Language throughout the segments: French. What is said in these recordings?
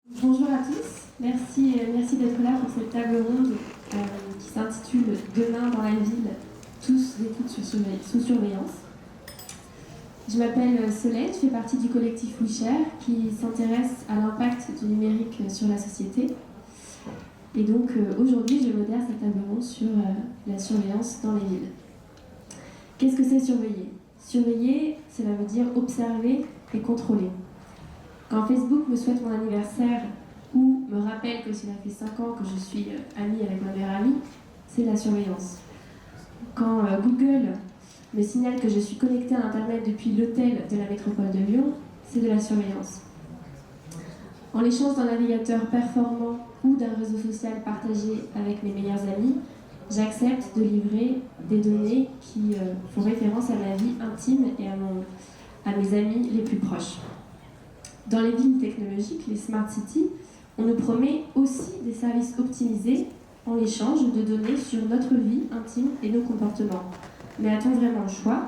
Bonjour à tous, merci d'être là pour cette table ronde qui s'intitule Demain dans la ville, tous et toutes sous surveillance. Je m'appelle Solène, je fais partie du collectif WeShare qui s'intéresse à l'impact du numérique sur la société. Et donc aujourd'hui, je modère cette table ronde sur la surveillance dans les villes. Qu'est-ce que c'est surveiller ? Surveiller, cela veut dire observer et contrôler. Quand Facebook me souhaite mon anniversaire ou me rappelle que cela fait 5 ans que je suis amie avec ma meilleure amie, c'est la surveillance. Quand Google me signale que je suis connectée à Internet depuis l'hôtel de la métropole de Lyon, c'est de la surveillance. En l'échange d'un navigateur performant ou d'un réseau social partagé avec mes meilleurs amis, j'accepte de livrer des données qui font référence à ma vie intime et à mes amis les plus proches. Dans les villes technologiques, les Smart Cities, on nous promet aussi des services optimisés en l'échange de données sur notre vie intime et nos comportements. Mais a-t-on vraiment le choix ?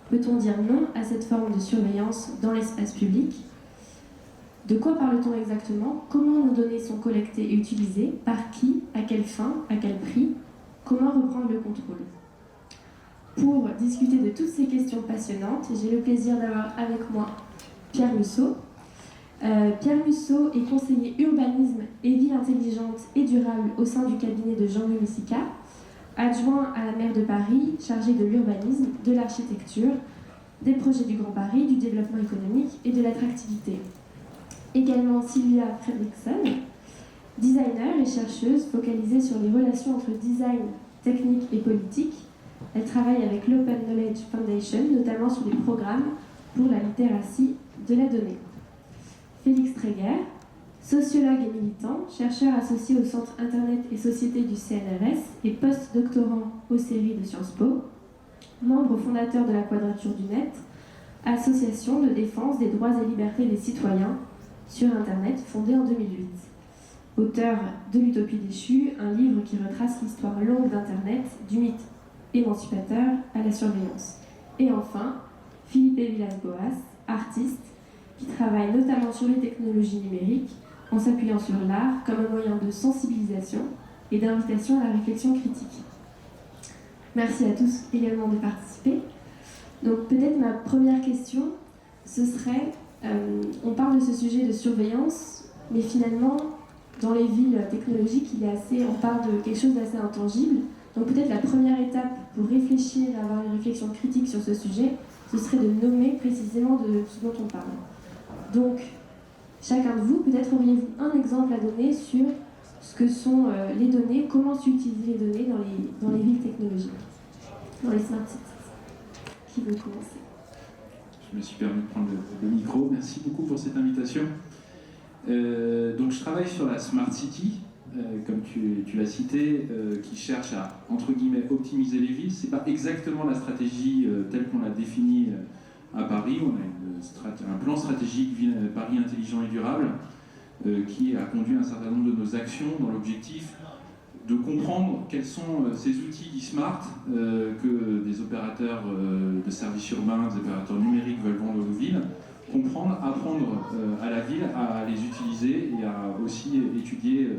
Peut-on dire non à cette forme de surveillance dans l'espace public ? De quoi parle-t-on exactement ? Comment nos données sont collectées et utilisées ? Par qui ? À quelle fin ? À quel prix ? Comment reprendre le contrôle ? Pour discuter de toutes ces questions passionnantes, j'ai le plaisir d'avoir avec moi Pierre Musso. Pierre Musso est conseiller urbanisme et ville intelligente et durable au sein du cabinet de Jean-Louis Mussica, adjoint à la maire de Paris, chargé de l'urbanisme, de l'architecture, des projets du Grand Paris, du développement économique et de l'attractivité. Également Sylvia Fredriksson, designer et chercheuse focalisée sur les relations entre design, technique et politique. Elle travaille avec l'Open Knowledge Foundation, notamment sur des programmes pour la littératie de la donnée. Félix Tréguer, sociologue et militant, chercheur associé au Centre Internet et Société du CNRS et post-doctorant aux séries de Sciences Po, membre fondateur de la Quadrature du Net, association de défense des droits et libertés des citoyens sur Internet fondée en 2008. Auteur de l'Utopie déchue, un livre qui retrace l'histoire longue d'Internet, du mythe émancipateur à la surveillance. Et enfin, Philippe Villas-Boas, artiste, qui travaille notamment sur les technologies numériques en s'appuyant sur l'art comme un moyen de sensibilisation et d'invitation à la réflexion critique. Merci à tous également de participer. Donc peut-être ma première question, ce serait, on parle de ce sujet de surveillance, mais finalement, dans les villes technologiques, on parle de quelque chose d'assez intangible. Donc peut-être la première étape pour réfléchir et avoir une réflexion critique sur ce sujet, ce serait de nommer précisément de ce dont on parle. Donc, chacun de vous, peut-être auriez-vous un exemple à donner sur ce que sont les données, comment s'utilisent les données dans les villes technologiques, dans les smart cities. Qui veut commencer ? Je me suis permis de prendre le micro. Merci beaucoup pour cette invitation. Donc, je travaille sur la Smart City, comme tu l'as cité, qui cherche à, entre guillemets, optimiser les villes. Ce n'est pas exactement la stratégie telle qu'on l'a définie à Paris. On a un plan stratégique Paris intelligent et durable qui a conduit un certain nombre de nos actions dans l'objectif de comprendre quels sont ces outils e-smart que des opérateurs de services urbains, des opérateurs numériques veulent vendre aux villes, apprendre à la ville à les utiliser et à aussi étudier,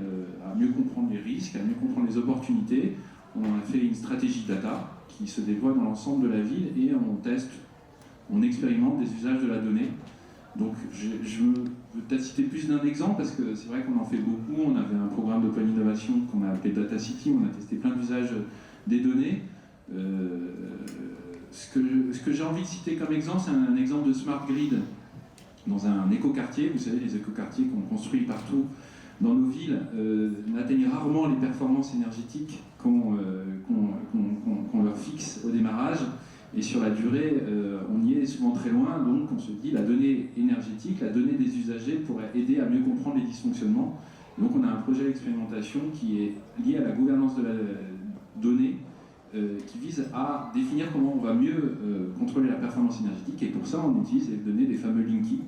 à mieux comprendre les risques, à mieux comprendre les opportunités. On a fait une stratégie data qui se déploie dans l'ensemble de la ville et on teste, on expérimente des usages de la donnée. Donc je veux peut-être citer plus d'un exemple parce que c'est vrai qu'on en fait beaucoup. On avait un programme d'open innovation qu'on a appelé Data City, on a testé plein d'usages des données. Ce que j'ai envie de citer comme exemple, c'est un exemple de smart grid dans un écoquartier. Vous savez, les écoquartiers qu'on construit partout dans nos villes n'atteignent rarement les performances énergétiques qu'on leur fixe au démarrage. Et sur la durée, on y est souvent très loin, donc on se dit la donnée énergétique, la donnée des usagers pourrait aider à mieux comprendre les dysfonctionnements. Donc on a un projet d'expérimentation qui est lié à la gouvernance de la donnée, qui vise à définir comment on va mieux contrôler la performance énergétique. Et pour ça, on utilise les données des fameux Linky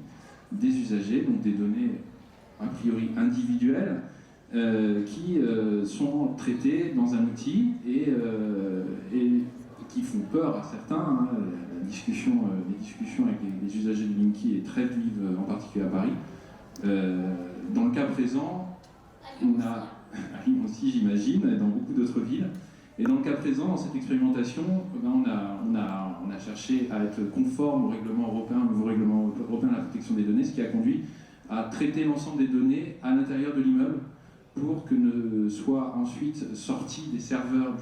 des usagers, donc des données a priori individuelles, qui sont traitées dans un outil et qui font peur à certains. Hein. Les discussions avec les usagers de Linky est très vive, en particulier à Paris. Dans le cas présent, on a, à Lyon aussi j'imagine, dans beaucoup d'autres villes, et dans le cas présent, dans cette expérimentation, on a cherché à être conforme au règlement européen, au nouveau règlement européen de la protection des données, ce qui a conduit à traiter l'ensemble des données à l'intérieur de l'immeuble pour que ne soient ensuite sorties du serveur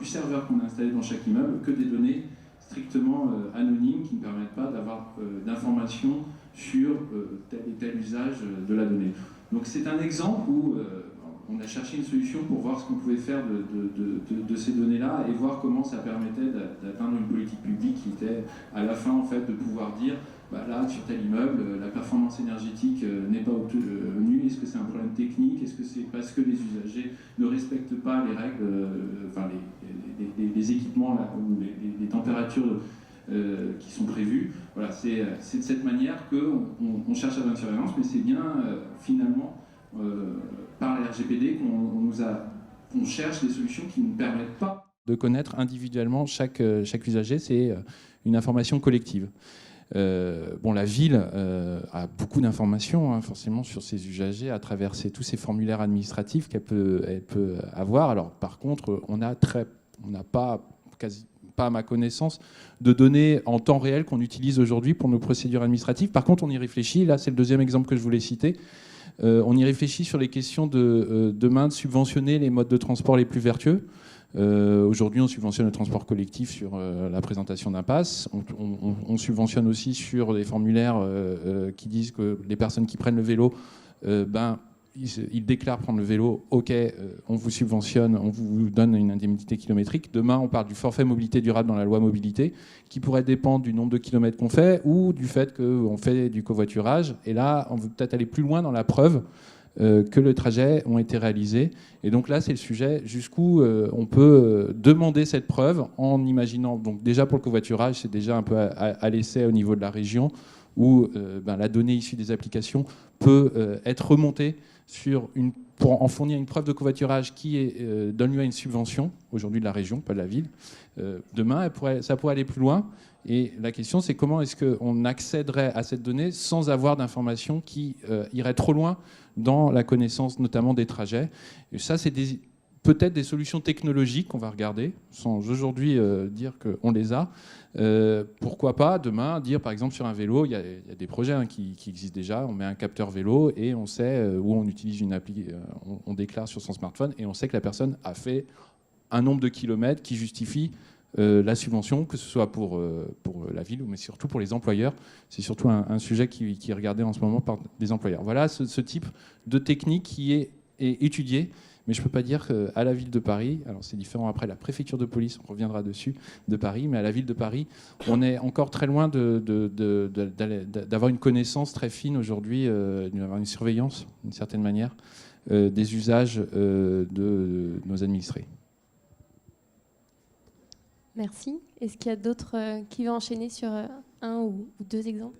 qu'on a installé dans chaque immeuble, que des données strictement anonymes qui ne permettent pas d'avoir d'informations sur tel et tel usage de la donnée. Donc c'est un exemple où on a cherché une solution pour voir ce qu'on pouvait faire de ces données-là et voir comment ça permettait d'atteindre une politique publique qui était à la fin en fait de pouvoir dire là sur tel immeuble la performance énergétique n'est pas obtenue, est-ce que c'est un problème technique, est-ce que c'est parce que les usagers ne respectent pas les règles, les équipements là, ou les températures qui sont prévues. Voilà, c'est de cette manière qu'on cherche à avoir une surveillance, mais c'est bien finalement par la RGPD qu'on cherche des solutions qui ne permettent pas de connaître individuellement chaque usager. C'est une information collective. La ville a beaucoup d'informations forcément sur ses usagers à travers tous ces formulaires administratifs elle peut avoir. Alors par contre, on n'a pas à ma connaissance de données en temps réel qu'on utilise aujourd'hui pour nos procédures administratives. Par contre, on y réfléchit. Là, c'est le deuxième exemple que je voulais citer. On y réfléchit sur les questions de demain de subventionner les modes de transport les plus vertueux. Aujourd'hui, on subventionne le transport collectif sur la présentation d'un pass. On subventionne aussi sur des formulaires qui disent que les personnes qui prennent le vélo, ils déclarent prendre le vélo. OK, on vous subventionne, on vous donne une indemnité kilométrique. Demain, on parle du forfait mobilité durable dans la loi mobilité, qui pourrait dépendre du nombre de kilomètres qu'on fait ou du fait qu'on fait du covoiturage. Et là, on veut peut-être aller plus loin dans la preuve que les trajets ont été réalisés. Et donc là, c'est le sujet jusqu'où on peut demander cette preuve en imaginant... Donc déjà pour le covoiturage, c'est déjà un peu à l'essai au niveau de la région où la donnée issue des applications peut être remontée pour en fournir une preuve de covoiturage qui donne lieu à une subvention, aujourd'hui de la région, pas de la ville. Demain, ça pourrait aller plus loin. Et la question, c'est comment est-ce qu'on accéderait à cette donnée sans avoir d'informations qui iraient trop loin dans la connaissance notamment des trajets. Et ça, c'est peut-être des solutions technologiques qu'on va regarder, sans aujourd'hui dire qu'on les a. Pourquoi pas demain dire, par exemple, sur un vélo, il y a des projets qui existent déjà, on met un capteur vélo et on sait où on utilise une appli, on déclare sur son smartphone et on sait que la personne a fait un nombre de kilomètres qui justifie la subvention, que ce soit pour la ville, mais surtout pour les employeurs. C'est surtout un sujet qui est regardé en ce moment par des employeurs. Voilà ce type de technique qui est étudié, mais je ne peux pas dire qu'à la ville de Paris, alors c'est différent après la préfecture de police, on reviendra dessus, de Paris, mais à la ville de Paris, on est encore très loin d'avoir une connaissance très fine aujourd'hui, d'avoir une surveillance, d'une certaine manière, des usages de nos administrés. Merci. Est-ce qu'il y a d'autres qui veulent enchaîner sur un ou deux exemples ?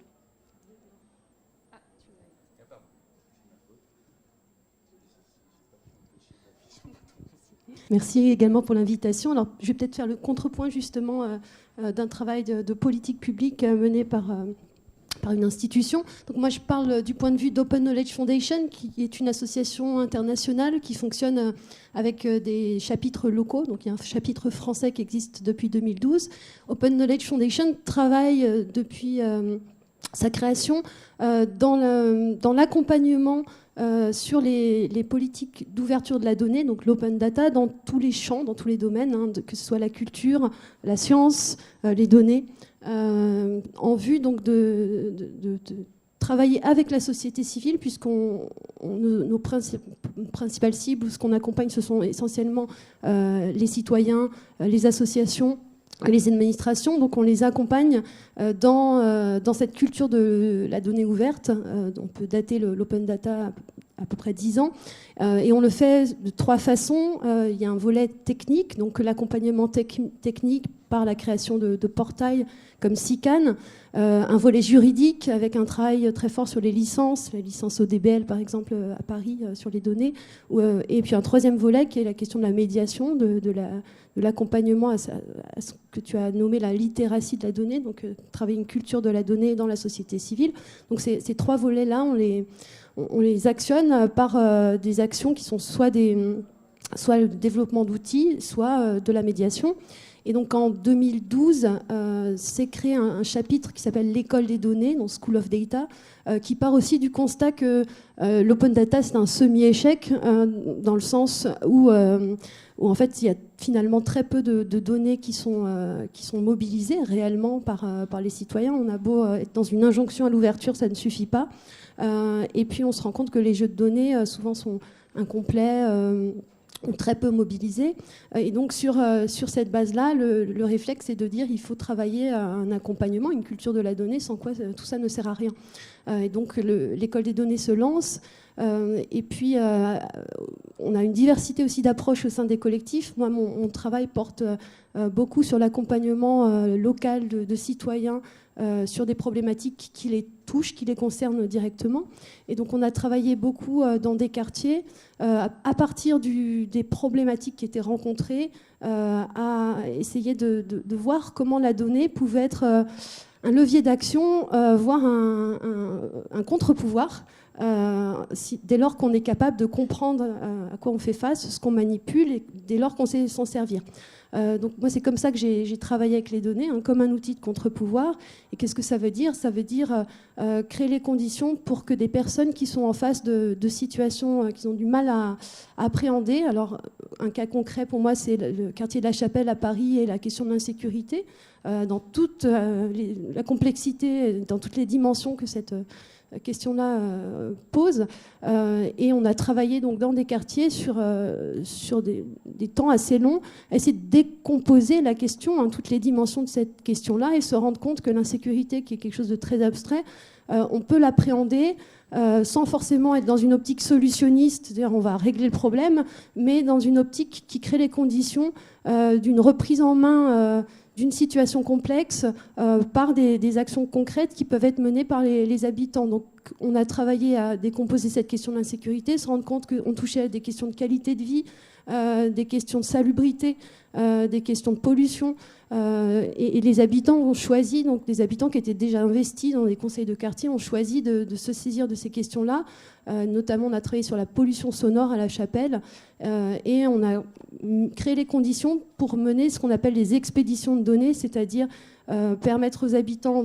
Merci également pour l'invitation. Alors, je vais peut-être faire le contrepoint justement d'un travail de politique publique mené par une institution. Donc moi, je parle du point de vue d'Open Knowledge Foundation, qui est une association internationale qui fonctionne avec des chapitres locaux. Donc il y a un chapitre français qui existe depuis 2012. Open Knowledge Foundation travaille depuis sa création dans l'accompagnement sur les politiques d'ouverture de la donnée, donc l'open data, dans tous les champs, dans tous les domaines, que ce soit la culture, la science, les données, en vue donc de travailler avec la société civile, nos principales cibles, ce qu'on accompagne, ce sont essentiellement les citoyens, les associations, les administrations. Donc on les accompagne dans cette culture de la donnée ouverte. On peut dater l'open data à peu près 10 ans. Et on le fait de 3 façons. Il y a un volet technique, donc l'accompagnement technique par la création de portails comme SICAN, un volet juridique avec un travail très fort sur les licences ODBL par exemple à Paris sur les données, et puis un troisième volet qui est la question de la médiation, de l'accompagnement à ce que tu as nommé la littératie de la donnée, donc travailler une culture de la donnée dans la société civile. Donc ces trois volets-là, on les actionne par des actions qui sont soit le développement d'outils, soit de la médiation. Et donc en 2012, s'est créé un chapitre qui s'appelle l'école des données, donc School of Data, qui part aussi du constat que l'open data c'est un semi-échec, dans le sens où en fait il y a finalement très peu de données qui sont mobilisées réellement par les citoyens. On a beau être dans une injonction à l'ouverture, ça ne suffit pas. Et puis on se rend compte que les jeux de données souvent sont incomplets, très peu mobilisés. Et donc sur cette base-là, le réflexe est de dire il faut travailler à un accompagnement, une culture de la donnée, sans quoi tout ça ne sert à rien. Et donc l'école des données se lance. Et puis on a une diversité aussi d'approches au sein des collectifs. Moi, mon travail porte beaucoup sur l'accompagnement local de citoyens sur des problématiques qui les touchent, qui les concernent directement. Et donc on a travaillé beaucoup dans des quartiers à partir des problématiques qui étaient rencontrées, à essayer de voir comment la donnée pouvait être un levier d'action, voire un contre-pouvoir, dès lors qu'on est capable de comprendre à quoi on fait face, ce qu'on manipule, et dès lors qu'on sait s'en servir. Donc moi, c'est comme ça que j'ai travaillé avec les données, comme un outil de contre-pouvoir. Et qu'est-ce que ça veut dire ? Ça veut dire créer les conditions pour que des personnes qui sont en face de situations qu'ils ont du mal à appréhender. Alors, un cas concret pour moi, c'est le quartier de la Chapelle à Paris et la question de l'insécurité, dans toute la complexité, dans toutes les dimensions que cette question-là pose. Et on a travaillé donc dans des quartiers sur des temps assez longs, à essayer de décomposer la question, toutes les dimensions de cette question-là, et se rendre compte que l'insécurité, qui est quelque chose de très abstrait, on peut l'appréhender sans forcément être dans une optique solutionniste, c'est-à-dire on va régler le problème, mais dans une optique qui crée les conditions d'une reprise en main d'une situation complexe par des actions concrètes qui peuvent être menées par les habitants. Donc on a travaillé à décomposer cette question de l'insécurité, se rendre compte qu'on touchait à des questions de qualité de vie, des questions de salubrité, des questions de pollution. Et les habitants ont choisi, donc les habitants qui étaient déjà investis dans les conseils de quartier, ont choisi de se saisir de ces questions-là. Notamment, on a travaillé sur la pollution sonore à la Chapelle, et on a créé les conditions pour mener ce qu'on appelle les expéditions de données, c'est-à-dire permettre aux habitants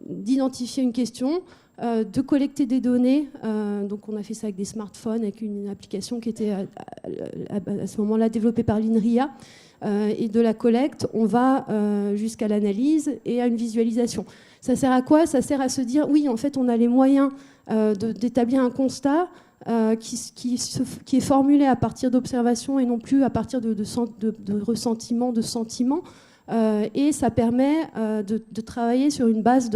d'identifier une question, de collecter des données. Donc on a fait ça avec des smartphones, avec une application qui était à ce moment-là développée par l'INRIA. Et de la collecte, on va jusqu'à l'analyse et à une visualisation. Ça sert à quoi ? Ça sert à se dire, oui, en fait, on a les moyens d'établir un constat qui est formulé à partir d'observations et non plus à partir de ressentiments, de sentiments. Et ça permet de travailler sur une base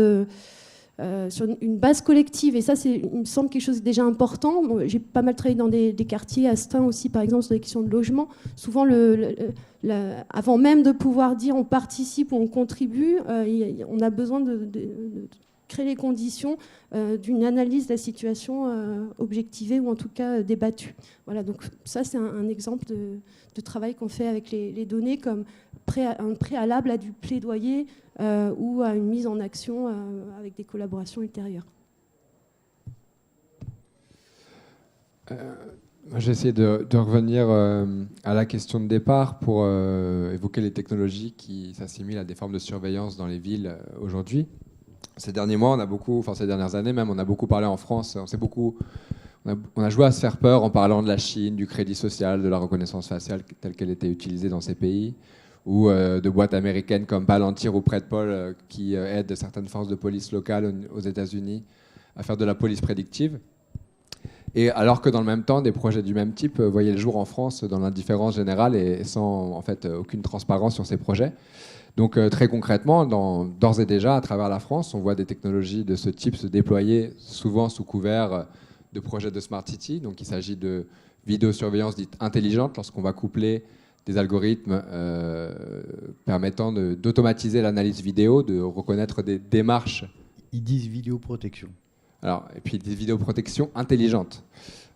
collective. Et ça, il me semble quelque chose de déjà important. Bon, j'ai pas mal travaillé dans des quartiers, à Stein aussi, par exemple, sur des questions de logement. Souvent, avant même de pouvoir dire on participe ou on contribue, on a besoin de créer les conditions d'une analyse de la situation objectivée ou en tout cas débattue. Voilà, donc ça, c'est un exemple de travail qu'on fait avec les données comme un préalable à du plaidoyer ou à une mise en action avec des collaborations ultérieures. J'ai essayé de revenir à la question de départ pour évoquer les technologies qui s'assimilent à des formes de surveillance dans les villes aujourd'hui. Ces derniers mois, ces dernières années même, on a beaucoup parlé en France. On a joué à se faire peur en parlant de la Chine, du crédit social, de la reconnaissance faciale telle qu'elle était utilisée dans ces pays, ou de boîtes américaines comme Palantir ou PredPol qui aident certaines forces de police locales aux États-Unis à faire de la police prédictive. Et alors que dans le même temps, des projets du même type voyaient le jour en France dans l'indifférence générale et sans en fait aucune transparence sur ces projets. Donc très concrètement, d'ores et déjà, à travers la France, on voit des technologies de ce type se déployer souvent sous couvert de projets de Smart City. Donc il s'agit de vidéosurveillance dite intelligente, lorsqu'on va coupler des algorithmes permettant d'automatiser l'analyse vidéo, de reconnaître des démarches. Ils disent vidéoprotection. Alors, et puis des vidéoprotections intelligentes.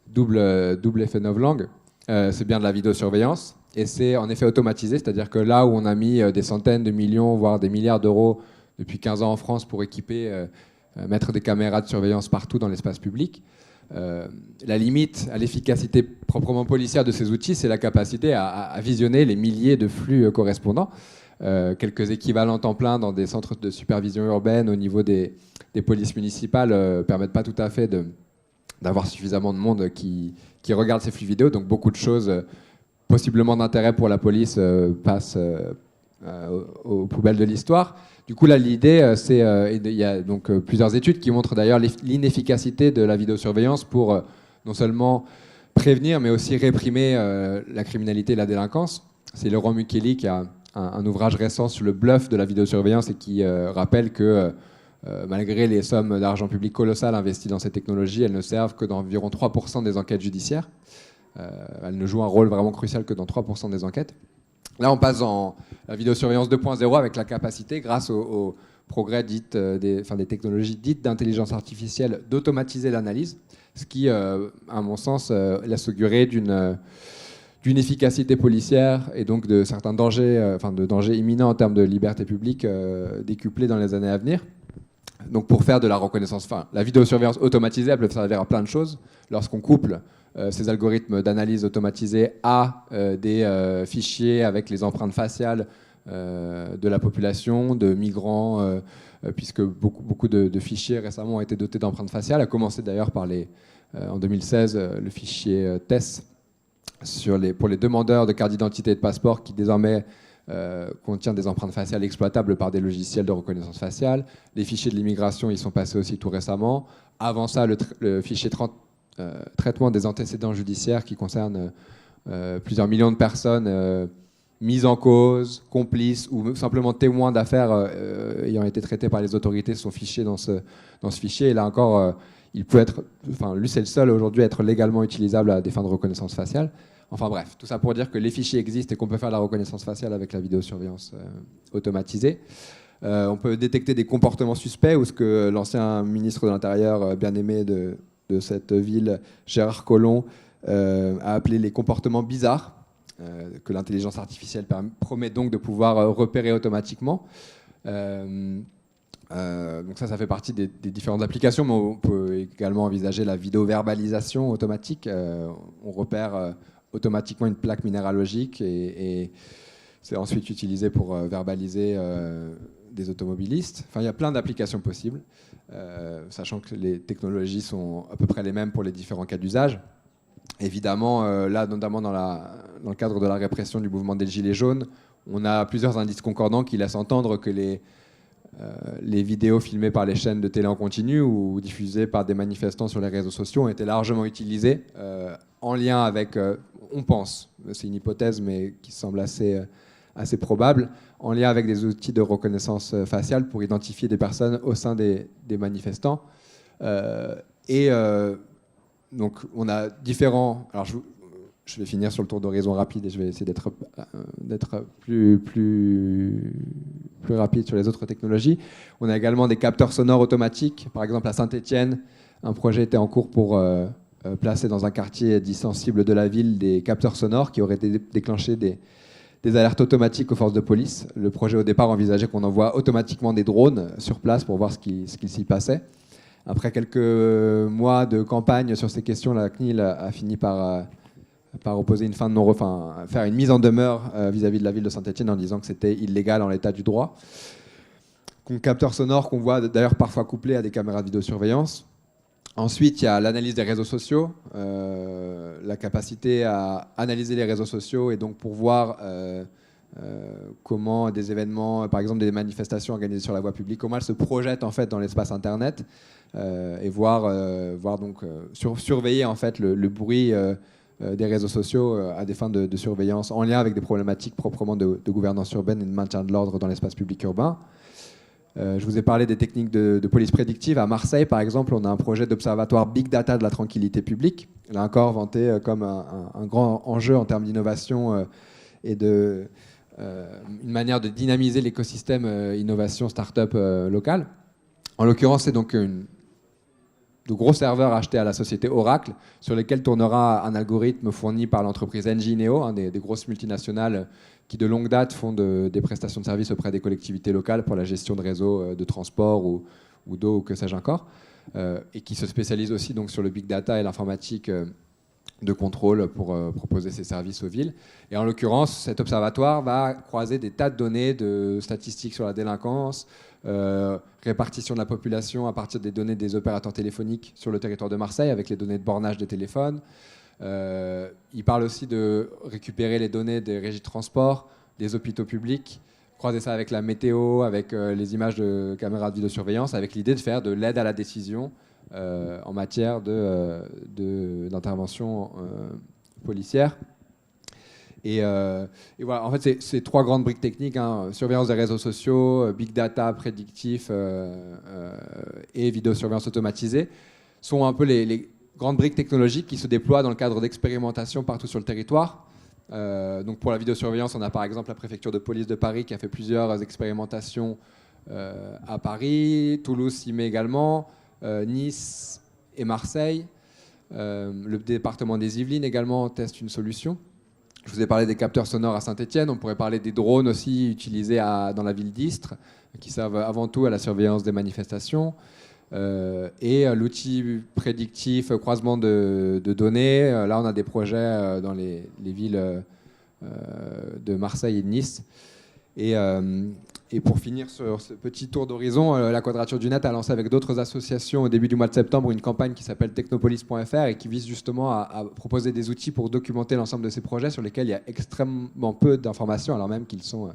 Double effet novlangue. C'est bien de la vidéosurveillance. Et c'est en effet automatisé, c'est-à-dire que là où on a mis des centaines de millions, voire des milliards d'euros depuis 15 ans en France pour équiper, mettre des caméras de surveillance partout dans l'espace public, la limite à l'efficacité proprement policière de ces outils, c'est la capacité à visionner les milliers de flux correspondants. Quelques équivalents temps plein dans des centres de supervision urbaine au niveau des polices municipales ne permettent pas tout à fait d'avoir suffisamment de monde qui regarde ces flux vidéo. Donc beaucoup de choses possiblement d'intérêt pour la police passent aux poubelles de l'histoire. Du coup, là, l'idée, c'est il y a donc plusieurs études qui montrent d'ailleurs l'inefficacité de la vidéosurveillance pour non seulement prévenir, mais aussi réprimer la criminalité et la délinquance. C'est Laurent Mukeli qui a un ouvrage récent sur le bluff de la vidéosurveillance et qui rappelle que malgré les sommes d'argent public colossales investies dans ces technologies, elles ne servent que dans environ 3% des enquêtes judiciaires. Elles ne jouent un rôle vraiment crucial que dans 3% des enquêtes. Là, on passe dans la vidéosurveillance 2.0 avec la capacité, grâce au progrès des technologies dites d'intelligence artificielle, d'automatiser l'analyse, ce qui, à mon sens, laisse augurer d'une efficacité policière et donc de certains dangers, de dangers imminents en termes de liberté publique décuplés dans les années à venir. Donc pour faire de la reconnaissance, la vidéosurveillance automatisée, elle peut servir à plein de choses. Lorsqu'on couple ces algorithmes d'analyse automatisés à des fichiers avec les empreintes faciales de la population, de migrants, puisque beaucoup de fichiers récemment ont été dotés d'empreintes faciales, à commencer d'ailleurs par en 2016 le fichier TESS pour les demandeurs de carte d'identité et de passeport qui désormais contient des empreintes faciales exploitables par des logiciels de reconnaissance faciale. Les fichiers de l'immigration, ils sont passés aussi tout récemment. Avant ça, le fichier traitement des antécédents judiciaires qui concerne plusieurs millions de personnes mises en cause, complices ou simplement témoins d'affaires ayant été traitées par les autorités sont fichés dans ce fichier. Et là encore, il peut être, lui c'est le seul aujourd'hui à être légalement utilisable à des fins de reconnaissance faciale. Enfin bref, tout ça pour dire que les fichiers existent et qu'on peut faire de la reconnaissance faciale avec la vidéosurveillance automatisée. On peut détecter des comportements suspects ou ce que l'ancien ministre de l'Intérieur, bien aimé de cette ville, Gérard Collomb, a appelé les comportements bizarres, que l'intelligence artificielle promet donc de pouvoir repérer automatiquement. Donc ça fait partie des différentes applications, mais on peut également envisager la vidéo-verbalisation automatique. On repère automatiquement une plaque minéralogique et c'est ensuite utilisé pour verbaliser des automobilistes. Enfin, il y a plein d'applications possibles, sachant que les technologies sont à peu près les mêmes pour les différents cas d'usage. Évidemment, là, notamment dans le cadre de la répression du mouvement des Gilets jaunes, on a plusieurs indices concordants qui laissent entendre que les vidéos filmées par les chaînes de télé en continu ou diffusées par des manifestants sur les réseaux sociaux ont été largement utilisées en lien avec, on pense, c'est une hypothèse mais qui semble assez probable, en lien avec des outils de reconnaissance faciale pour identifier des personnes au sein des manifestants. Donc on a différents... Alors je vais finir sur le tour d'horizon rapide et je vais essayer d'être plus rapide sur les autres technologies. On a également des capteurs sonores automatiques. Par exemple, à Saint-Étienne, un projet était en cours pour placer dans un quartier dit sensible de la ville des capteurs sonores qui auraient déclenché des alertes automatiques aux forces de police. Le projet au départ envisageait qu'on envoie automatiquement des drones sur place pour voir ce qu'il s'y passait. Après quelques mois de campagne sur ces questions, la CNIL a fini par opposer une fin de faire une mise en demeure vis-à-vis de la ville de Saint-Étienne en disant que c'était illégal en l'état du droit. Capteurs sonores qu'on voit d'ailleurs parfois couplés à des caméras de vidéosurveillance. Ensuite, il y a l'analyse des réseaux sociaux, la capacité à analyser les réseaux sociaux et donc pour voir comment des événements, par exemple des manifestations organisées sur la voie publique, comment elles se projettent en fait dans l'espace Internet et surveiller en fait le bruit des réseaux sociaux à des fins de surveillance en lien avec des problématiques proprement de gouvernance urbaine et de maintien de l'ordre dans l'espace public urbain. Je vous ai parlé des techniques de police prédictive. À Marseille, par exemple, on a un projet d'observatoire Big Data de la tranquillité publique. Là encore, vanté comme un grand enjeu en termes d'innovation et une manière de dynamiser l'écosystème innovation start-up local. En l'occurrence, c'est donc de gros serveurs achetés à la société Oracle, sur lesquels tournera un algorithme fourni par l'entreprise Ngineo, des grosses multinationales qui de longue date font des prestations de services auprès des collectivités locales pour la gestion de réseaux de transport ou d'eau ou que sais-je encore, et qui se spécialise aussi donc sur le big data et l'informatique de contrôle pour proposer ces services aux villes. Et en l'occurrence, cet observatoire va croiser des tas de données de statistiques sur la délinquance, répartition de la population à partir des données des opérateurs téléphoniques sur le territoire de Marseille avec les données de bornage des téléphones. Il parle aussi de récupérer les données des régies de transport, des hôpitaux publics, croiser ça avec la météo, avec les images de caméras de vidéosurveillance, avec l'idée de faire de l'aide à la décision en matière d'intervention policière. Et voilà, en fait, c'est trois grandes briques techniques, surveillance des réseaux sociaux, big data prédictif et vidéosurveillance automatisée, sont un peu les grandes briques technologiques qui se déploient dans le cadre d'expérimentation partout sur le territoire. Donc pour la vidéosurveillance, on a par exemple la préfecture de police de Paris qui a fait plusieurs expérimentations à Paris, Toulouse s'y met également, Nice et Marseille. Le département des Yvelines également teste une solution. Je vous ai parlé des capteurs sonores à Saint-Étienne. On pourrait parler des drones aussi utilisés dans la ville d'Istres, qui servent avant tout à la surveillance des manifestations. Et l'outil prédictif, croisement de données. Là, on a des projets dans les villes de Marseille et de Nice. Et pour finir sur ce petit tour d'horizon, la Quadrature du Net a lancé avec d'autres associations au début du mois de septembre une campagne qui s'appelle Technopolis.fr et qui vise justement à proposer des outils pour documenter l'ensemble de ces projets sur lesquels il y a extrêmement peu d'informations, alors même qu'ils sont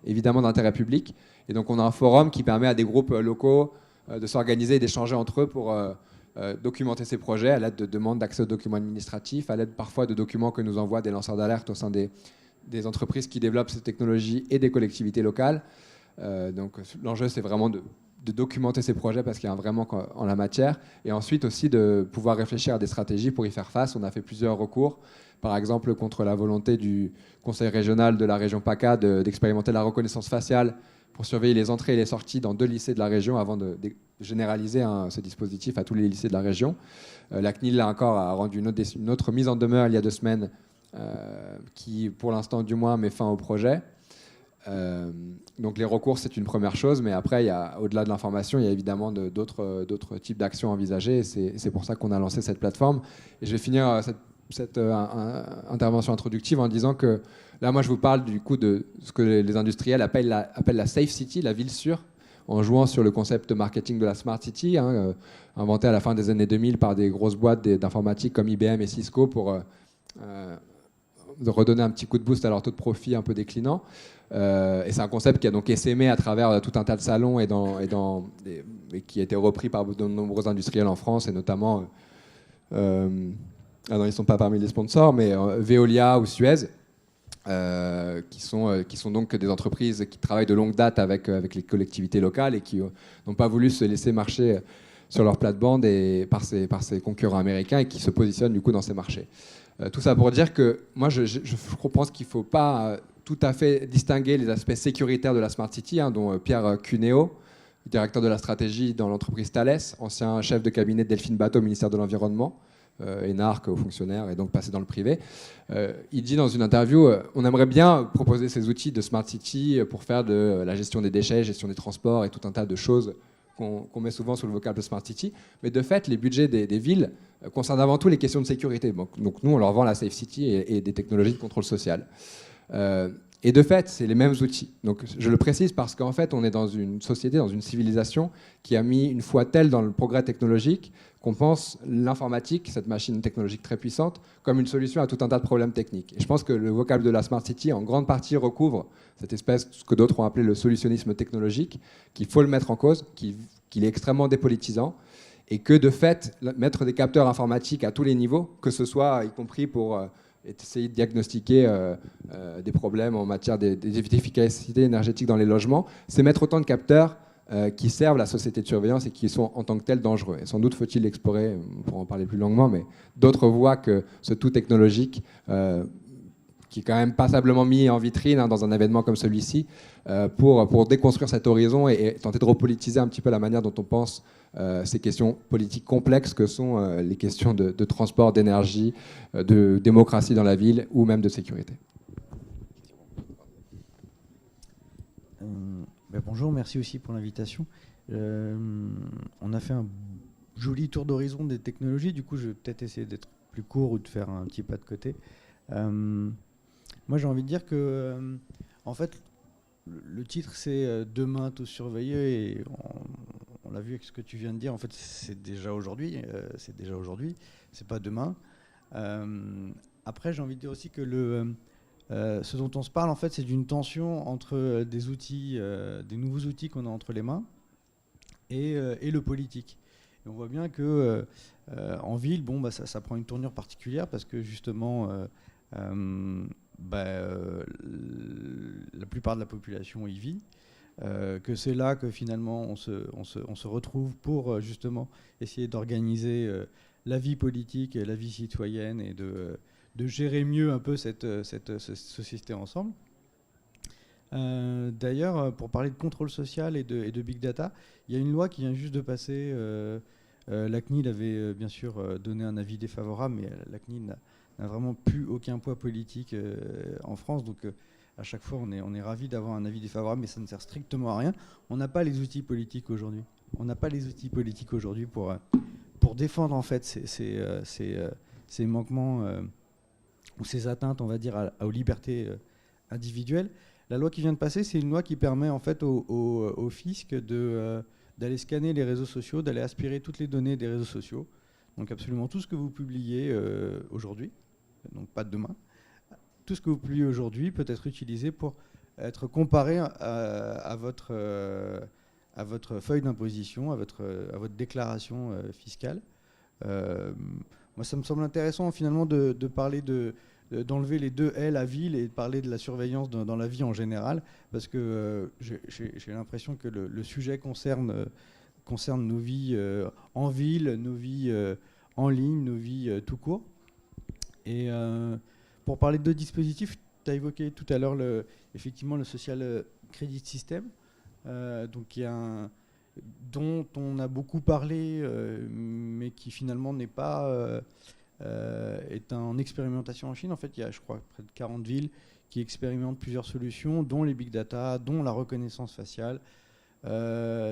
évidemment d'intérêt public. Et donc on a un forum qui permet à des groupes locaux de s'organiser et d'échanger entre eux pour documenter ces projets à l'aide de demandes d'accès aux documents administratifs, à l'aide parfois de documents que nous envoient des lanceurs d'alerte au sein des entreprises qui développent ces technologies et des collectivités locales. Donc l'enjeu, c'est vraiment de documenter ces projets parce qu'il y a vraiment en la matière, et ensuite aussi de pouvoir réfléchir à des stratégies pour y faire face. On a fait plusieurs recours, par exemple contre la volonté du conseil régional de la région PACA d'expérimenter la reconnaissance faciale pour surveiller les entrées et les sorties dans 2 lycées de la région avant de généraliser ce dispositif à tous les lycées de la région. La CNIL, là encore, a rendu une autre mise en demeure il y a 2 semaines qui, pour l'instant du moins, met fin au projet. Donc les recours, c'est une première chose, mais après, au-delà de l'information, il y a évidemment d'autres types d'actions envisagées, et c'est pour ça qu'on a lancé cette plateforme. Et je vais finir cette intervention introductive en disant que là, moi, je vous parle du coup de ce que les industriels appellent la Safe City, la ville sûre, en jouant sur le concept marketing de la Smart City, inventé à la fin des années 2000 par des grosses boîtes d'informatique comme IBM et Cisco pour redonner un petit coup de boost à leur taux de profit un peu déclinant. Et c'est un concept qui a donc essaimé à travers tout un tas de salons et qui a été repris par de nombreux industriels en France, et notamment, ils ne sont pas parmi les sponsors, mais Veolia ou Suez, qui sont donc des entreprises qui travaillent de longue date avec les collectivités locales et qui n'ont pas voulu se laisser marcher sur leur plate-bande par ses concurrents américains, et qui se positionnent du coup dans ces marchés. Tout ça pour dire que moi, je pense qu'il ne faut pas tout à fait distinguer les aspects sécuritaires de la Smart City, dont Pierre Cuneo, directeur de la stratégie dans l'entreprise Thales, ancien chef de cabinet de Delphine Batho au ministère de l'Environnement, énarque, haut fonctionnaire, et donc passé dans le privé. Il dit dans une interview, on aimerait bien proposer ces outils de Smart City pour faire de la gestion des déchets, gestion des transports et tout un tas de choses qu'on met souvent sous le vocable de Smart City. Mais de fait, les budgets des villes concernent avant tout les questions de sécurité. Donc nous, on leur vend la Safe City et des technologies de contrôle social. Et de fait, c'est les mêmes outils. Donc je le précise parce qu'en fait, on est dans une société, dans une civilisation qui a mis une foi telle dans le progrès technologique qu'on pense l'informatique, cette machine technologique très puissante, comme une solution à tout un tas de problèmes techniques. Et je pense que le vocable de la Smart City, en grande partie, recouvre cette espèce, ce que d'autres ont appelé le solutionnisme technologique, qu'il faut le mettre en cause, qu'il est extrêmement dépolitisant, et que de fait, mettre des capteurs informatiques à tous les niveaux, que ce soit y compris pour essayer de diagnostiquer des problèmes en matière d'efficacité énergétique dans les logements, c'est mettre autant de capteurs qui servent la société de surveillance et qui sont en tant que tels dangereux. Et sans doute faut-il explorer, on pourra en parler plus longuement, mais d'autres voies que ce tout technologique qui est quand même passablement mis en vitrine dans un événement comme celui-ci, pour déconstruire cet horizon et tenter de repolitiser un petit peu la manière dont on pense ces questions politiques complexes que sont les questions de transport, d'énergie, de démocratie dans la ville ou même de sécurité. Bonjour, merci aussi pour l'invitation. On a fait un joli tour d'horizon des technologies, du coup je vais peut-être essayer d'être plus court ou de faire un petit pas de côté. Moi j'ai envie de dire que en fait le titre c'est Demain tous surveillés et on l'a vu avec ce que tu viens de dire, en fait c'est déjà aujourd'hui, c'est pas demain. Après j'ai envie de dire aussi que ce dont on se parle en fait c'est d'une tension entre des outils, des nouveaux outils qu'on a entre les mains et le politique. Et on voit bien que en ville, ça prend une tournure particulière parce que justement, la plupart de la population y vit, que c'est là que finalement on se retrouve pour justement essayer d'organiser la vie politique, la vie citoyenne et de gérer mieux un peu cette société ensemble. D'ailleurs, pour parler de contrôle social et de big data, il y a une loi qui vient juste de passer. La CNIL avait bien sûr donné un avis défavorable, mais la CNIL n'a vraiment plus aucun poids politique en France. Donc à chaque fois, on est ravis d'avoir un avis défavorable, mais ça ne sert strictement à rien. On n'a pas les outils politiques aujourd'hui. Pour défendre en fait ces manquements ou ces atteintes, on va dire, aux libertés individuelles. La loi qui vient de passer, c'est une loi qui permet en fait au fisc d'aller scanner les réseaux sociaux, d'aller aspirer toutes les données des réseaux sociaux. Donc absolument tout ce que vous publiez aujourd'hui, donc pas demain, tout ce que vous publiez aujourd'hui peut être utilisé pour être comparé à votre feuille d'imposition, à votre déclaration fiscale. Moi, ça me semble intéressant finalement de parler d'enlever les deux L à ville et de parler de la surveillance dans la vie en général, parce que j'ai l'impression que le sujet concerne nos vies en ville, nos vies en ligne, nos vies tout court. Et pour parler de deux dispositifs, tu as évoqué tout à l'heure effectivement le Social Credit System, donc dont on a beaucoup parlé, mais qui finalement n'est pas... est en expérimentation en Chine. En fait, il y a, je crois, près de 40 villes qui expérimentent plusieurs solutions, dont les big data, dont la reconnaissance faciale. Il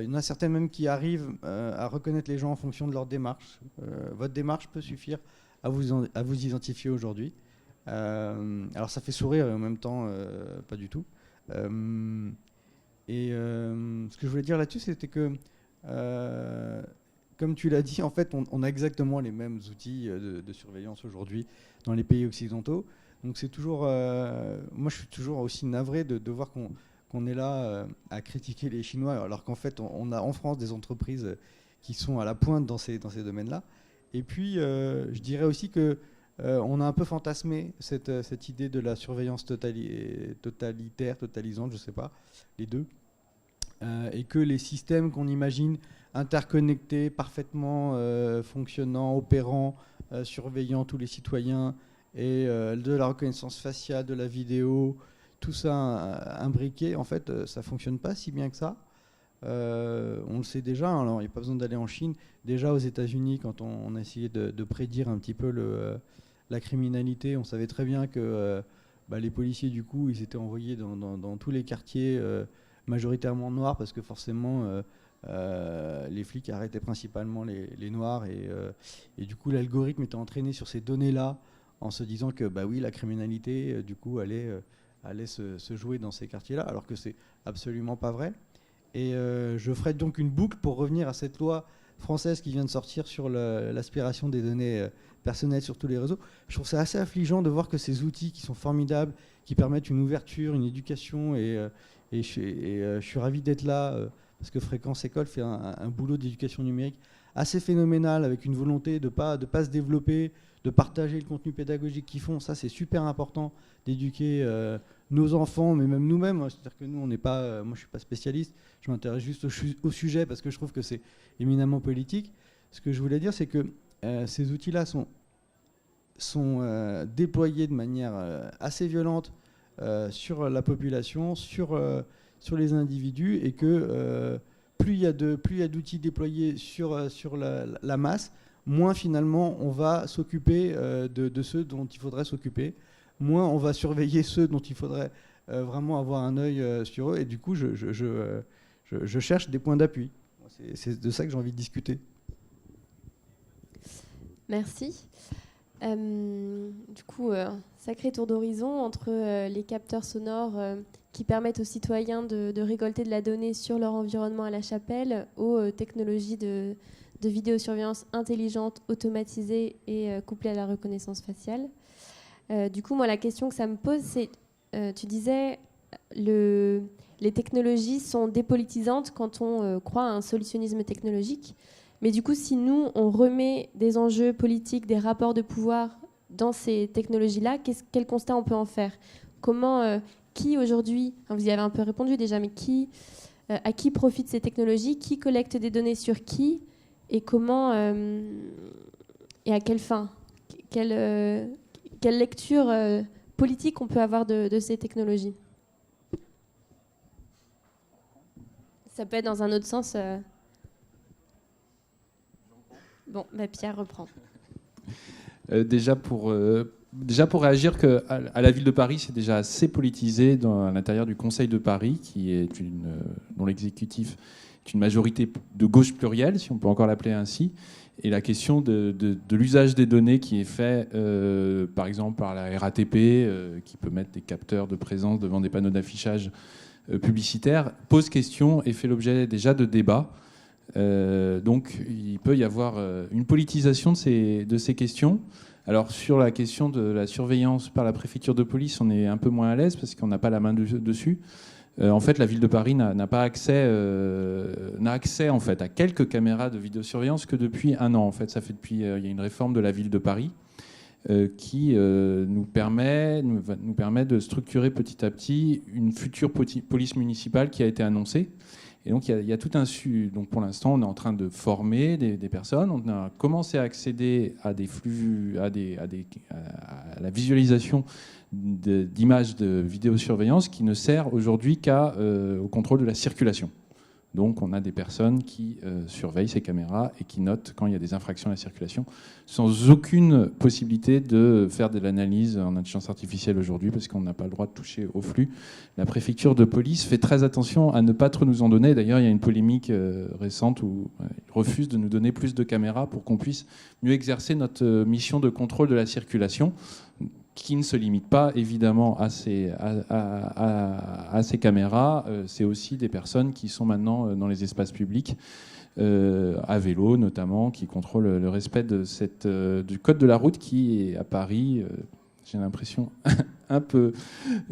y en a certaines même qui arrivent à reconnaître les gens en fonction de leur démarche. Votre démarche peut suffire à vous identifier aujourd'hui. Alors ça fait sourire et en même temps, pas du tout. Ce que je voulais dire là-dessus, c'était que comme tu l'as dit, en fait, on a exactement les mêmes outils de surveillance aujourd'hui dans les pays occidentaux. Donc c'est toujours... moi, je suis toujours aussi navré de voir qu'on est là à critiquer les Chinois, alors qu'en fait, on a en France des entreprises qui sont à la pointe dans ces domaines-là. Et puis, je dirais aussi que on a un peu fantasmé cette idée de la surveillance totalitaire, totalisante, je ne sais pas, les deux. Et que les systèmes qu'on imagine interconnectés, parfaitement fonctionnants, opérants, surveillant tous les citoyens, et de la reconnaissance faciale, de la vidéo, tout ça imbriqué, en fait, ça ne fonctionne pas si bien que ça. On le sait déjà, alors il n'y a pas besoin d'aller en Chine. Déjà aux États-Unis, quand on a essayé de prédire un petit peu la criminalité, on savait très bien que les policiers, du coup, ils étaient envoyés dans tous les quartiers majoritairement noirs, parce que forcément les flics arrêtaient principalement les noirs, et du coup l'algorithme était entraîné sur ces données-là en se disant que oui, la criminalité du coup allait se jouer dans ces quartiers-là, alors que c'est absolument pas vrai. Et je ferai donc une boucle pour revenir à cette loi française qui vient de sortir sur l'aspiration des données personnelles sur tous les réseaux. Je trouve ça assez affligeant de voir que ces outils qui sont formidables, qui permettent une ouverture, une éducation, et je suis ravi d'être là, parce que Fréquence École fait un boulot d'éducation numérique assez phénoménal, avec une volonté de pas se développer, de partager le contenu pédagogique qu'ils font. Ça, c'est super important d'éduquer nos enfants, mais même nous-mêmes. C'est-à-dire que nous, on n'est pas... moi, je ne suis pas spécialiste. Je m'intéresse juste au sujet parce que je trouve que c'est éminemment politique. Ce que je voulais dire, c'est que ces outils-là sont sont déployés de manière assez violente sur la population, sur les individus, et que plus il y a d'outils déployés sur la masse, moins finalement on va s'occuper de ceux dont il faudrait s'occuper, moins on va surveiller ceux dont il faudrait vraiment avoir un œil sur eux, et du coup je cherche des points d'appui. C'est de ça que j'ai envie de discuter. Merci. Du coup, sacré tour d'horizon entre les capteurs sonores qui permettent aux citoyens de récolter de la donnée sur leur environnement à la chapelle, aux technologies de vidéosurveillance intelligente, automatisée et couplée à la reconnaissance faciale. Du coup, moi, la question que ça me pose, c'est, tu disais, les technologies sont dépolitisantes quand on croit à un solutionnisme technologique. Mais du coup, si nous, on remet des enjeux politiques, des rapports de pouvoir dans ces technologies-là, quel constat on peut en faire ? Comment, qui aujourd'hui, enfin, vous y avez un peu répondu déjà, mais à qui profitent ces technologies ? Qui collecte des données sur qui ? Et comment et à quelle fin ? Quelle lecture politique on peut avoir de ces technologies ? Ça peut être dans un autre sens. Bon, Pierre reprend. Déjà pour réagir qu'à la ville de Paris, c'est déjà assez politisé à l'intérieur du Conseil de Paris, dont l'exécutif est une majorité de gauche plurielle, si on peut encore l'appeler ainsi. Et la question de l'usage des données qui est fait, par exemple, par la RATP, qui peut mettre des capteurs de présence devant des panneaux d'affichage publicitaires, pose question et fait l'objet déjà de débats. Donc il peut y avoir une politisation de ces questions. Alors sur la question de la surveillance par la préfecture de police, on est un peu moins à l'aise parce qu'on n'a pas la main dessus. En fait, la ville de Paris n'a accès en fait à quelques caméras de vidéosurveillance que depuis un an. En fait, ça fait depuis il y a une réforme de la ville de Paris qui nous permet de structurer petit à petit une future police municipale qui a été annoncée. Et donc, il y a tout un donc pour l'instant, on est en train de former des personnes. On a commencé à accéder à des flux, à la visualisation d'images de vidéosurveillance qui ne sert aujourd'hui qu'au contrôle de la circulation. Donc, on a des personnes qui surveillent ces caméras et qui notent quand il y a des infractions à la circulation, sans aucune possibilité de faire de l'analyse en intelligence artificielle aujourd'hui, parce qu'on n'a pas le droit de toucher au flux. La préfecture de police fait très attention à ne pas trop nous en donner. D'ailleurs, il y a une polémique récente où ils refusent de nous donner plus de caméras pour qu'on puisse mieux exercer notre mission de contrôle de la circulation, qui ne se limite pas évidemment à ces caméras. C'est aussi des personnes qui sont maintenant dans les espaces publics, à vélo notamment, qui contrôlent le respect du code de la route qui est à Paris, j'ai l'impression,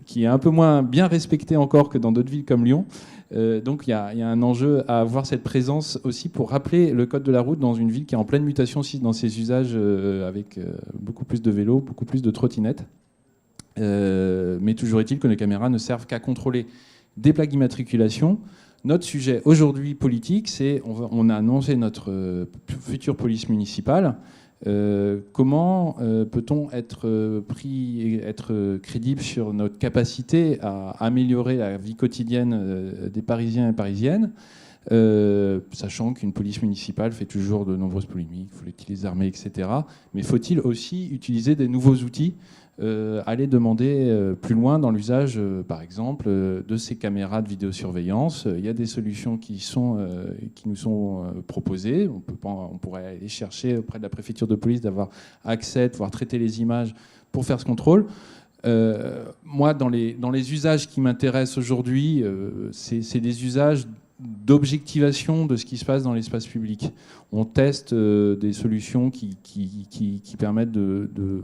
qui est un peu moins bien respecté encore que dans d'autres villes comme Lyon. Donc il y a un enjeu à avoir cette présence aussi pour rappeler le code de la route dans une ville qui est en pleine mutation aussi dans ses usages, avec beaucoup plus de vélos, beaucoup plus de trottinettes. Mais toujours est-il que les caméras ne servent qu'à contrôler des plaques d'immatriculation. Notre sujet aujourd'hui politique, c'est on a annoncé notre future police municipale. Comment peut-on être crédible sur notre capacité à améliorer la vie quotidienne des Parisiens et Parisiennes, sachant qu'une police municipale fait toujours de nombreuses polémiques, faut-il les armer, etc. Mais faut-il aussi utiliser des nouveaux outils, aller demander plus loin dans l'usage, par exemple, de ces caméras de vidéosurveillance. Il y a des solutions qui nous sont proposées. On pourrait aller chercher auprès de la préfecture de police d'avoir accès, de pouvoir traiter les images pour faire ce contrôle. Moi, dans les usages qui m'intéressent aujourd'hui, c'est des usages d'objectivation de ce qui se passe dans l'espace public. On teste des solutions qui permettent de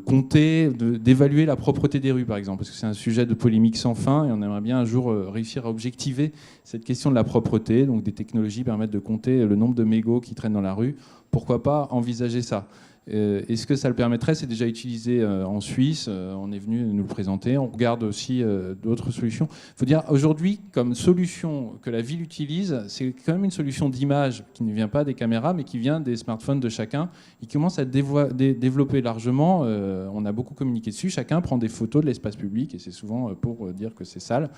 compter, d'évaluer la propreté des rues, par exemple, parce que c'est un sujet de polémique sans fin, et on aimerait bien un jour réussir à objectiver cette question de la propreté. Donc des technologies permettent de compter le nombre de mégots qui traînent dans la rue. Pourquoi pas envisager ça ? Et ce que ça le permettrait, c'est déjà utilisé en Suisse. On est venu nous le présenter. On regarde aussi d'autres solutions. Il faut dire, aujourd'hui, comme solution que la ville utilise, c'est quand même une solution d'image qui ne vient pas des caméras, mais qui vient des smartphones de chacun. Il commence à développer largement. On a beaucoup communiqué dessus. Chacun prend des photos de l'espace public, et c'est souvent pour dire que c'est sale.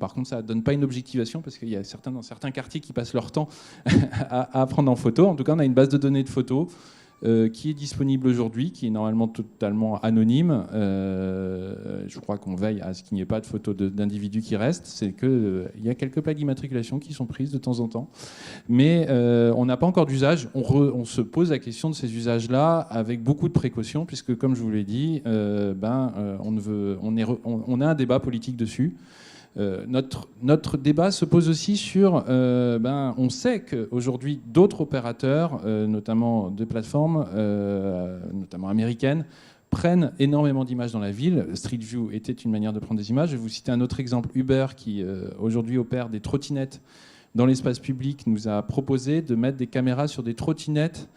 Par contre, ça ne donne pas une objectivation, parce qu'il y a dans certains quartiers qui passent leur temps à prendre en photo. En tout cas, on a une base de données de photos qui est disponible aujourd'hui, qui est normalement totalement anonyme. Je crois qu'on veille à ce qu'il n'y ait pas de photos d'individus qui restent. C'est qu'il y a quelques plaques d'immatriculation qui sont prises de temps en temps. Mais on n'a pas encore d'usage. On se pose la question de ces usages-là avec beaucoup de précautions, puisque, comme je vous l'ai dit, on a un débat politique dessus. Notre débat se pose aussi sur... on sait qu'aujourd'hui, d'autres opérateurs, notamment de plateformes, notamment américaines, prennent énormément d'images dans la ville. Street View était une manière de prendre des images. Je vais vous citer un autre exemple. Uber, qui aujourd'hui opère des trottinettes dans l'espace public, nous a proposé de mettre des caméras sur des trottinettes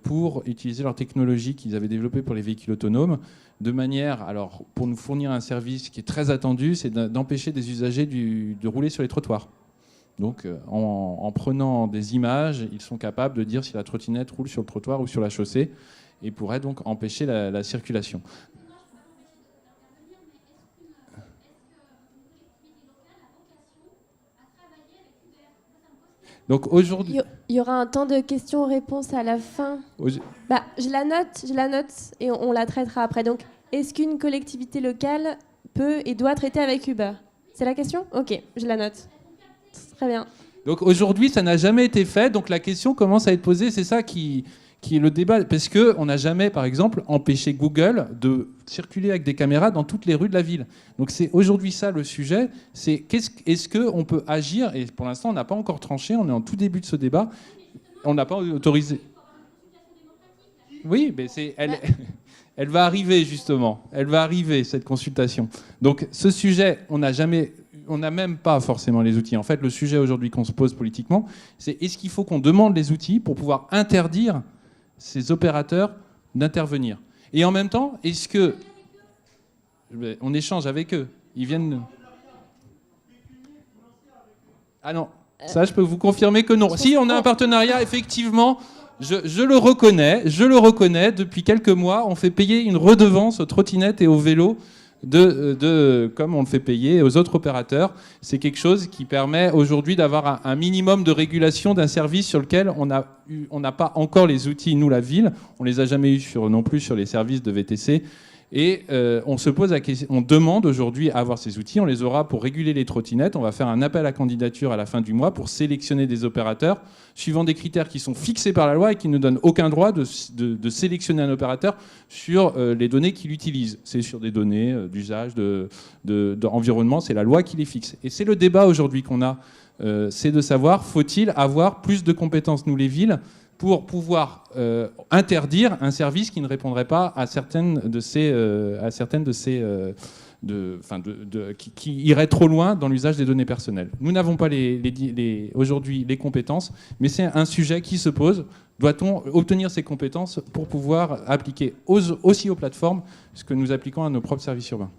pour utiliser leur technologie qu'ils avaient développée pour les véhicules autonomes, de manière, alors pour nous fournir un service qui est très attendu, c'est d'empêcher des usagers de rouler sur les trottoirs. Donc en prenant des images, ils sont capables de dire si la trottinette roule sur le trottoir ou sur la chaussée, et pourraient donc empêcher la circulation. Donc aujourd'hui, il y aura un temps de questions-réponses à la fin. Je la note et on la traitera après. Donc, est-ce qu'une collectivité locale peut et doit traiter avec Uber? C'est la question? Ok, je la note. Très bien. Donc aujourd'hui, ça n'a jamais été fait. Donc la question commence à être posée. C'est ça qui est le débat, parce qu'on n'a jamais, par exemple, empêché Google de circuler avec des caméras dans toutes les rues de la ville. Donc c'est aujourd'hui ça le sujet, c'est est-ce qu'on peut agir, et pour l'instant on n'a pas encore tranché, on est en tout début de ce débat, on n'a pas autorisé... Oui, mais elle va arriver justement, elle va arriver cette consultation. Donc ce sujet, on n'a même pas forcément les outils. En fait, le sujet aujourd'hui qu'on se pose politiquement, c'est est-ce qu'il faut qu'on demande les outils pour pouvoir interdire ces opérateurs d'intervenir. Et en même temps, est-ce que... On échange avec eux. Ils viennent... Ah non, ça je peux vous confirmer que non. Si, on a un partenariat, effectivement, je le reconnais, depuis quelques mois, on fait payer une redevance aux trottinettes et aux vélos comme on le fait payer aux autres opérateurs. C'est quelque chose qui permet aujourd'hui d'avoir un minimum de régulation d'un service sur lequel on n'a pas encore les outils, nous, la ville. On les a jamais eus non plus sur les services de VTC. Et on se pose la question, on demande aujourd'hui à avoir ces outils. On les aura pour réguler les trottinettes. On va faire un appel à candidature à la fin du mois pour sélectionner des opérateurs suivant des critères qui sont fixés par la loi et qui ne donnent aucun droit de sélectionner un opérateur sur les données qu'il utilise. C'est sur des données d'usage, d'environnement. C'est la loi qui les fixe. Et c'est le débat aujourd'hui qu'on a. C'est de savoir, faut-il avoir plus de compétences, nous les villes, pour pouvoir interdire un service qui ne répondrait pas à qui irait trop loin dans l'usage des données personnelles. Nous n'avons pas aujourd'hui les compétences, mais c'est un sujet qui se pose. Doit-on obtenir ces compétences pour pouvoir appliquer aussi aux plateformes ce que nous appliquons à nos propres services urbains?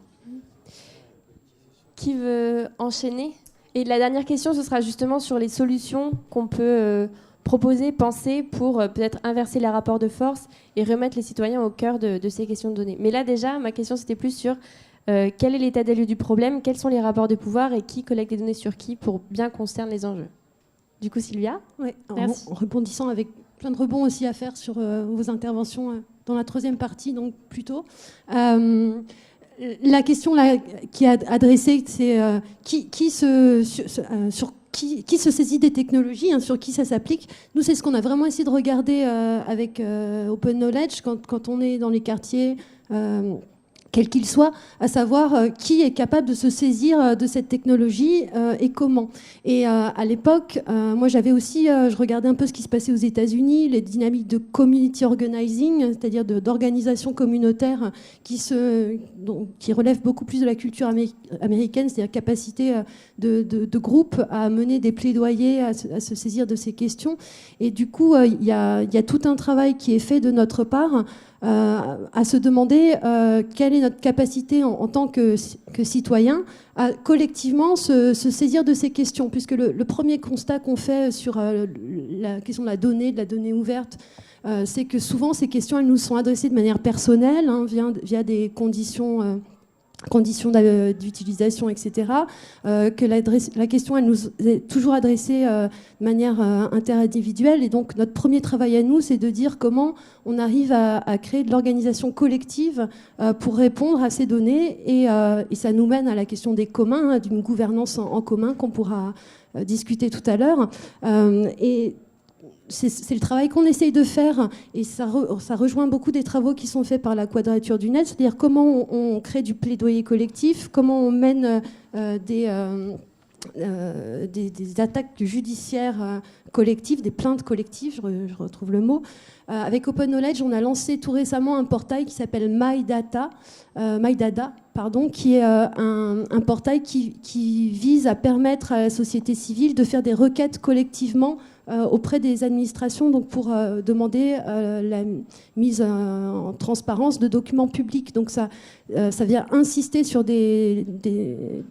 Qui veut enchaîner? Et la dernière question, ce sera justement sur les solutions qu'on peut proposer, penser pour peut-être inverser les rapports de force et remettre les citoyens au cœur de ces questions de données. Mais là déjà, ma question c'était plus sur quel est l'état des lieux du problème, quels sont les rapports de pouvoir et qui collecte les données sur qui pour bien concerner les enjeux. Du coup, Sylvia? Oui, en rebondissant avec plein de rebonds aussi à faire sur vos interventions dans la troisième partie, donc plus tôt. La question là, qui est adressée, c'est qui se saisit des technologies, sur qui ça s'applique. Nous, c'est ce qu'on a vraiment essayé de regarder avec Open Knowledge quand on est dans les quartiers quel qu'il soit, à savoir qui est capable de se saisir de cette technologie et comment. Et à l'époque, moi j'avais aussi, je regardais un peu ce qui se passait aux États-Unis, les dynamiques de community organizing, c'est-à-dire d'organisation communautaire qui relèvent beaucoup plus de la culture américaine, c'est-à-dire capacité de groupe à mener des plaidoyers, à se saisir de ces questions. Et du coup, il y a tout un travail qui est fait de notre part à se demander quelle est notre capacité en tant que citoyen à collectivement se saisir de ces questions, puisque le premier constat qu'on fait sur la question de la donnée ouverte, c'est que souvent ces questions elles nous sont adressées de manière personnelle, via des conditions d'utilisation, etc. Que la question elle nous est toujours adressée de manière interindividuelle. Et donc notre premier travail à nous, c'est de dire comment on arrive à créer de l'organisation collective pour répondre à ces données. Et ça nous mène à la question des communs, d'une gouvernance en commun qu'on pourra discuter tout à l'heure. Et c'est le travail qu'on essaye de faire, et ça rejoint beaucoup des travaux qui sont faits par la Quadrature du Net, c'est-à-dire comment on crée du plaidoyer collectif, comment on mène des attaques judiciaires collectives, des plaintes collectives, je retrouve le mot. Avec Open Knowledge, on a lancé tout récemment un portail qui s'appelle MyData, qui est un portail qui vise à permettre à la société civile de faire des requêtes collectivement auprès des administrations, donc pour demander la mise en transparence de documents publics. Donc ça vient insister sur des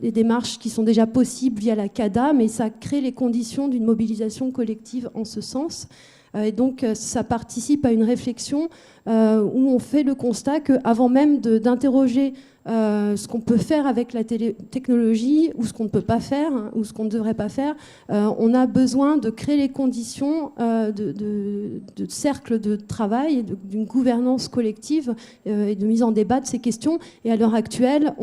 démarches qui sont déjà possibles via la CADA, mais ça crée les conditions d'une mobilisation collective en ce sens. Et donc ça participe à une réflexion où on fait le constat qu'avant même d'interroger ce qu'on peut faire avec la technologie ou ce qu'on ne peut pas faire ou ce qu'on ne devrait pas faire, on a besoin de créer les conditions de cercles de travail, d'une gouvernance collective et de mise en débat de ces questions. Et à l'heure actuelle,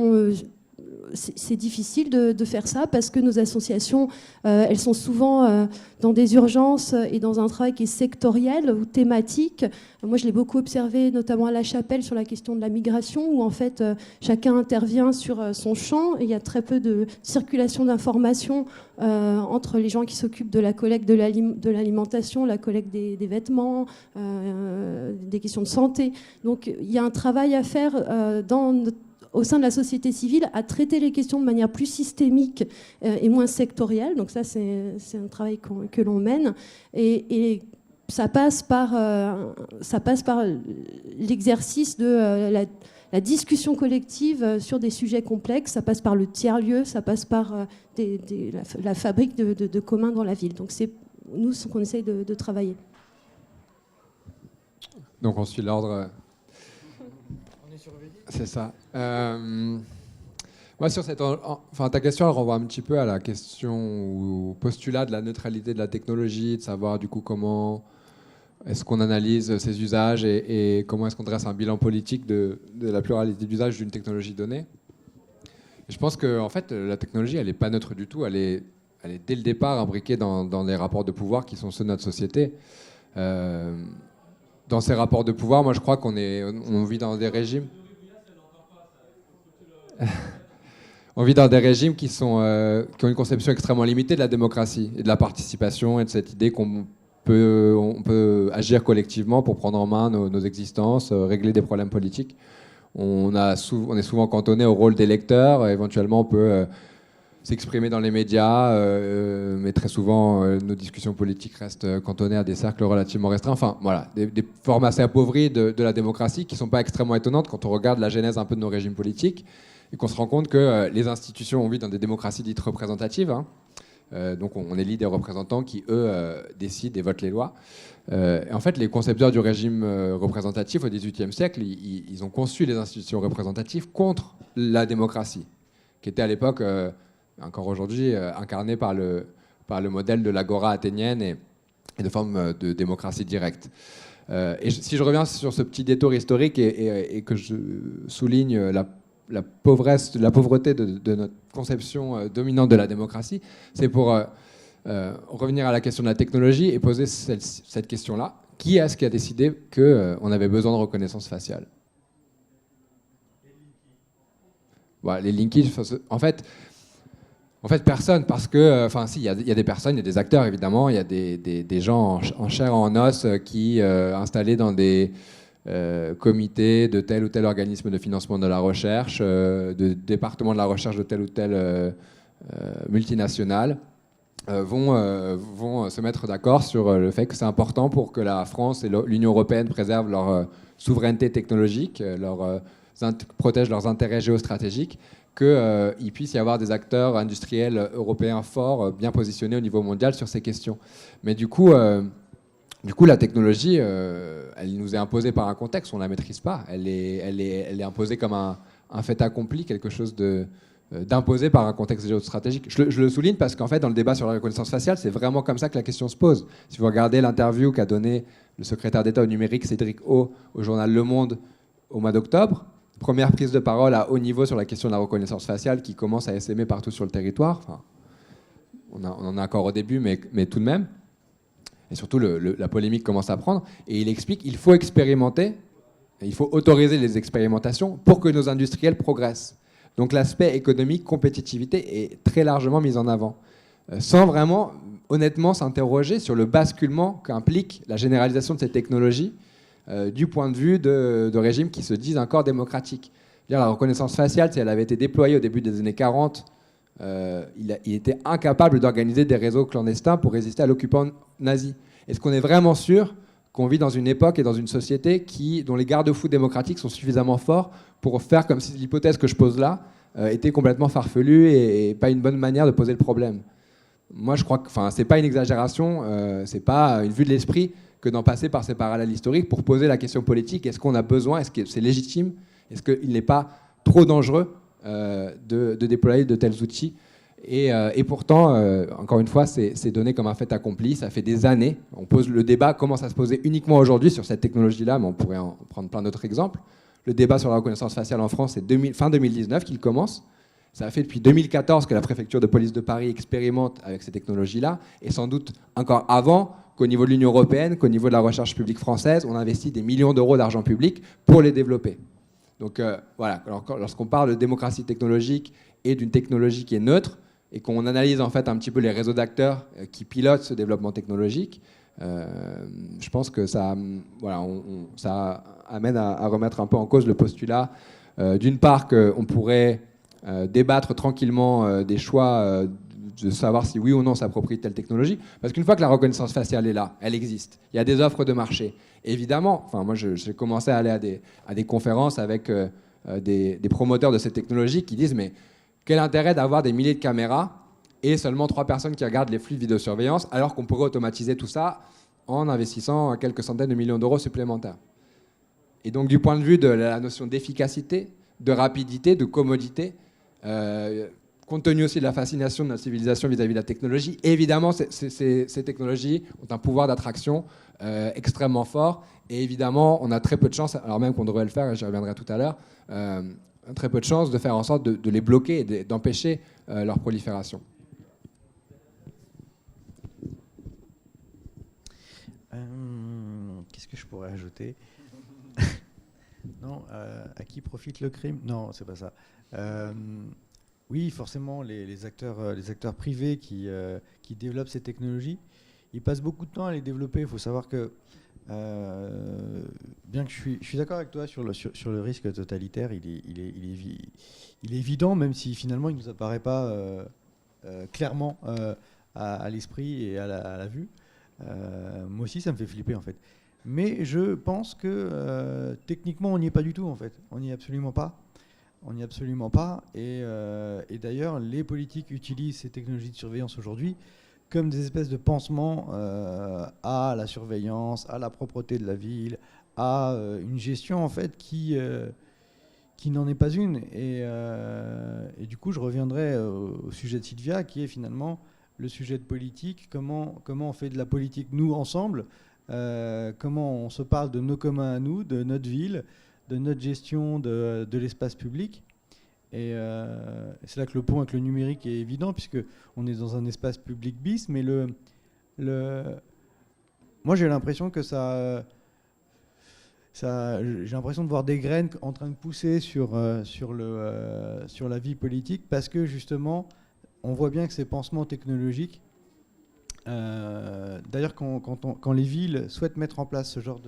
c'est difficile de faire ça parce que nos associations, elles sont souvent dans des urgences et dans un travail qui est sectoriel ou thématique. Moi, je l'ai beaucoup observé, notamment à La Chapelle, sur la question de la migration, où en fait, chacun intervient sur son champ et il y a très peu de circulation d'informations entre les gens qui s'occupent de la collecte de l'alimentation, la collecte des vêtements, des questions de santé. Donc, il y a un travail à faire au sein de la société civile, à traiter les questions de manière plus systémique et moins sectorielle. Donc ça, c'est un travail que l'on mène. Et ça passe par l'exercice de la discussion collective sur des sujets complexes. Ça passe par le tiers-lieu, ça passe par la fabrique de communs dans la ville. Donc c'est nous ce qu'on essaye de travailler. Donc on suit l'ordre... C'est ça. Moi, sur ta question, elle renvoie un petit peu à la question ou au postulat de la neutralité de la technologie, de savoir du coup comment est-ce qu'on analyse ses usages et comment est-ce qu'on dresse un bilan politique de la pluralité d'usages d'une technologie donnée. Et je pense que en fait, la technologie, elle n'est pas neutre du tout. Elle est dès le départ imbriquée dans les rapports de pouvoir qui sont ceux de notre société. Dans ces rapports de pouvoir, moi, je crois qu'on vit dans des régimes. On vit dans des régimes qui ont une conception extrêmement limitée de la démocratie et de la participation et de cette idée qu'on peut agir collectivement pour prendre en main nos existences, régler des problèmes politiques. On est souvent cantonné au rôle d'électeur. Éventuellement, on peut s'exprimer dans les médias, mais très souvent, nos discussions politiques restent cantonnées à des cercles relativement restreints. Enfin, voilà, des formes assez appauvries de la démocratie qui ne sont pas extrêmement étonnantes quand on regarde la genèse un peu de nos régimes politiques et qu'on se rend compte que les institutions, on vit dans des démocraties dites représentatives. Donc on élit des représentants qui, eux, décident et votent les lois. Et en fait, les concepteurs du régime représentatif au XVIIIe siècle, ils ont conçu les institutions représentatives contre la démocratie, qui était à l'époque, encore aujourd'hui, incarnée par le modèle de l'agora athénienne et de forme de démocratie directe. Et si je reviens sur ce petit détour historique et que je souligne la pauvreté de notre conception dominante de la démocratie, c'est pour revenir à la question de la technologie et poser cette question-là. Qui est-ce qui a décidé qu'on avait besoin de reconnaissance faciale ? voilà, les linkages, en fait, personne, parce que, si, il y a des personnes, il y a des acteurs évidemment, il y a des gens en chair et en os qui, installés dans des comités de tel ou tel organisme de financement de la recherche, de département de la recherche de telle ou telle multinationale, vont se mettre d'accord sur le fait que c'est important pour que la France et l'Union européenne préservent leur souveraineté technologique, protègent leurs intérêts géostratégiques, qu'il puisse y avoir des acteurs industriels européens forts, bien positionnés au niveau mondial sur ces questions. Mais du coup, la technologie, elle nous est imposée par un contexte, on ne la maîtrise pas. Elle est imposée comme un fait accompli, quelque chose d'imposé par un contexte géostratégique. Je le souligne parce qu'en fait, dans le débat sur la reconnaissance faciale, c'est vraiment comme ça que la question se pose. Si vous regardez l'interview qu'a donnée le secrétaire d'État au numérique, Cédric O, au journal Le Monde au mois d'octobre, première prise de parole à haut niveau sur la question de la reconnaissance faciale qui commence à essaimer partout sur le territoire. Enfin, on en est encore au début, mais tout de même. Et surtout, la polémique commence à prendre. Et il explique qu'il faut expérimenter, il faut autoriser les expérimentations pour que nos industriels progressent. Donc l'aspect économique, compétitivité est très largement mis en avant, sans vraiment, honnêtement, s'interroger sur le basculement qu'implique la généralisation de ces technologies du point de vue de régimes qui se disent encore démocratiques. La reconnaissance faciale, si elle avait été déployée au début des années 40, il était incapable d'organiser des réseaux clandestins pour résister à l'occupant nazi. Est-ce qu'on est vraiment sûr qu'on vit dans une époque et dans une société dont les garde-fous démocratiques sont suffisamment forts pour faire comme si l'hypothèse que je pose là était complètement farfelue et pas une bonne manière de poser le problème? Moi, je crois que c'est pas une exagération, c'est pas une vue de l'esprit que d'en passer par ces parallèles historiques pour poser la question politique. Est-ce qu'on a besoin? Est-ce que c'est légitime? Est-ce qu'il n'est pas trop dangereux de déployer de tels outils? Et pourtant, encore une fois, c'est donné comme un fait accompli. Ça fait des années. On pose le débat commence à se poser uniquement aujourd'hui sur cette technologie-là, mais on pourrait en prendre plein d'autres exemples. Le débat sur la reconnaissance faciale en France, c'est fin 2019 qu'il commence. Ça a fait depuis 2014 que la préfecture de police de Paris expérimente avec ces technologies-là, et sans doute encore avant qu'au niveau de l'Union européenne, qu'au niveau de la recherche publique française, on investit des millions d'euros d'argent public pour les développer. Donc voilà, lorsqu'on parle de démocratie technologique et d'une technologie qui est neutre, et qu'on analyse en fait un petit peu les réseaux d'acteurs qui pilotent ce développement technologique, je pense que ça amène à remettre un peu en cause le postulat, d'une part qu'on pourrait débattre tranquillement des choix de savoir si oui ou non s'approprie telle technologie, parce qu'une fois que la reconnaissance faciale est là, elle existe, il y a des offres de marché. Évidemment, moi j'ai commencé à aller à des conférences avec des promoteurs de cette technologie qui disent mais quel intérêt d'avoir des milliers de caméras et seulement 3 personnes qui regardent les flux de vidéosurveillance alors qu'on pourrait automatiser tout ça en investissant quelques centaines de millions d'euros supplémentaires. Et donc du point de vue de la notion d'efficacité, de rapidité, de commodité, compte tenu aussi de la fascination de notre civilisation vis-à-vis de la technologie, évidemment ces technologies ont un pouvoir d'attraction extrêmement fort, et évidemment on a très peu de chance, alors même qu'on devrait le faire, et j'y reviendrai tout à l'heure, très peu de chance de faire en sorte de les bloquer et d'empêcher leur prolifération. Qu'est-ce que je pourrais ajouter? Non, à qui profite le crime? Non, c'est pas ça. Oui, forcément, les acteurs privés qui développent ces technologies, ils passent beaucoup de temps à les développer. Il faut savoir que, bien que je suis d'accord avec toi sur le risque totalitaire, il est évident, même si finalement il ne nous apparaît pas clairement à l'esprit et à la vue. Moi aussi, ça me fait flipper en fait. Mais je pense que techniquement, on n'y est pas du tout en fait. On n'y est absolument pas. On n'y est absolument pas. Et d'ailleurs, les politiques utilisent ces technologies de surveillance aujourd'hui comme des espèces de pansements à la surveillance, à la propreté de la ville, à une gestion en fait qui n'en est pas une. Et du coup, je reviendrai au sujet de Sylvia, qui est finalement le sujet de politique. Comment on fait de la politique nous ensemble, comment on se parle de nos communs à nous, de notre ville, de notre gestion de l'espace public. Et c'est là que le pont avec le numérique est évident, puisqu'on est dans un espace public bis, mais moi j'ai l'impression que ça j'ai l'impression de voir des graines en train de pousser sur la vie politique, parce que justement, on voit bien que ces pansements technologiques, d'ailleurs quand les villes souhaitent mettre en place ce genre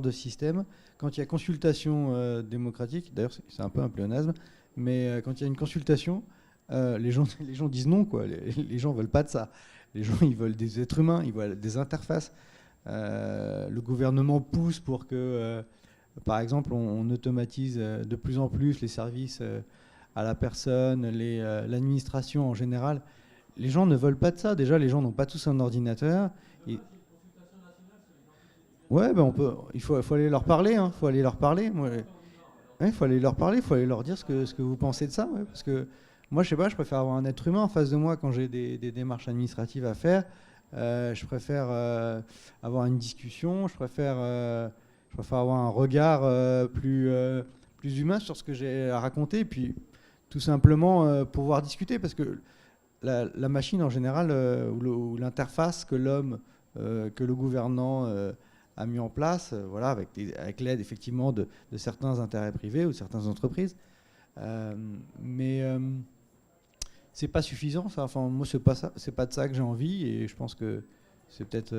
de système, quand il y a consultation démocratique, d'ailleurs c'est un peu un pléonasme, mais quand il y a une consultation, les gens disent non, quoi. Les gens veulent pas de ça. Les gens, ils veulent des êtres humains, ils veulent des interfaces. Le gouvernement pousse pour que, par exemple, on automatise de plus en plus les services à la personne, l'administration en général. Les gens ne veulent pas de ça. Déjà, les gens n'ont pas tous un ordinateur. Ouais, ben il faut aller leur parler. Hein. Faut aller leur parler. Il faut aller leur parler. Il faut aller leur dire ce que vous pensez de ça. Ouais, parce que moi, je sais pas, je préfère avoir un être humain en face de moi quand j'ai des démarches administratives à faire. Je préfère avoir une discussion. Je préfère avoir un regard plus humain sur ce que j'ai à raconter. Et puis, tout simplement, pouvoir discuter. Parce que la machine, en général, ou l'interface que le gouvernant a mis en place, voilà, avec l'aide, effectivement, de certains intérêts privés ou de certaines entreprises. Mais c'est pas suffisant, ça. Enfin, moi, c'est pas de ça que j'ai envie, et je pense que c'est peut-être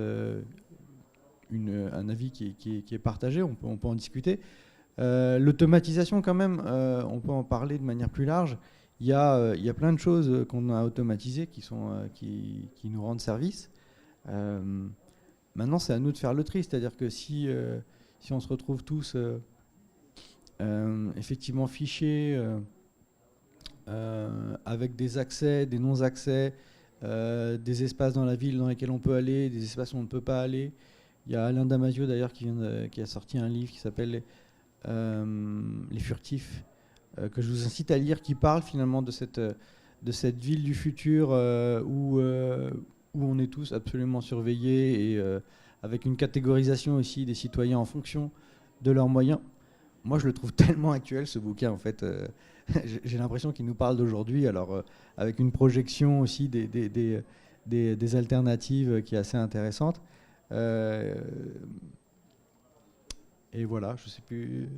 un avis qui est partagé. On peut en discuter. L'automatisation, quand même, on peut en parler de manière plus large. Il y a plein de choses qu'on a automatisées qui nous rendent service. Maintenant, c'est à nous de faire le tri. C'est-à-dire que si on se retrouve tous effectivement fichés, avec des accès, des non-accès, des espaces dans la ville dans lesquels on peut aller, des espaces où on ne peut pas aller. Il y a Alain Damasio d'ailleurs qui a sorti un livre qui s'appelle Les Furtifs, que je vous incite à lire, qui parle finalement de cette ville du futur où on est tous absolument surveillés, et avec une catégorisation aussi des citoyens en fonction de leurs moyens. Moi, je le trouve tellement actuel, ce bouquin, en fait. J'ai l'impression qu'il nous parle d'aujourd'hui, alors avec une projection aussi des alternatives qui est assez intéressante. Et voilà, je ne sais plus,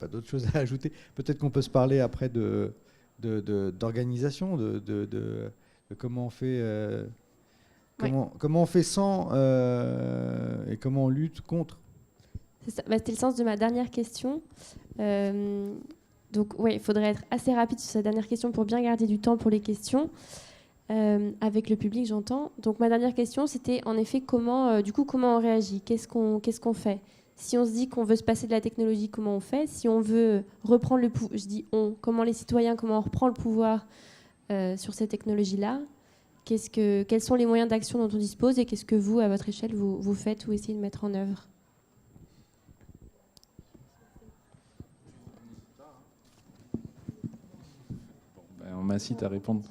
pas d'autres choses à ajouter. Peut-être qu'on peut se parler après d'organisation, de comment on fait, comment on fait sans, et comment on lutte contre. C'était le sens de ma dernière question. Donc, il faudrait être assez rapide sur cette dernière question pour bien garder du temps pour les questions. Avec le public, j'entends. Donc, ma dernière question, c'était en effet comment on réagit, qu'est-ce qu'on fait. Si on se dit qu'on veut se passer de la technologie, comment on fait? Si on veut reprendre le pouvoir, je dis comment les citoyens, comment on reprend le pouvoir sur ces technologies-là? Quels sont les moyens d'action dont on dispose, et qu'est-ce que vous, à votre échelle, vous faites ou essayez de mettre en œuvre? On m'incite à répondre.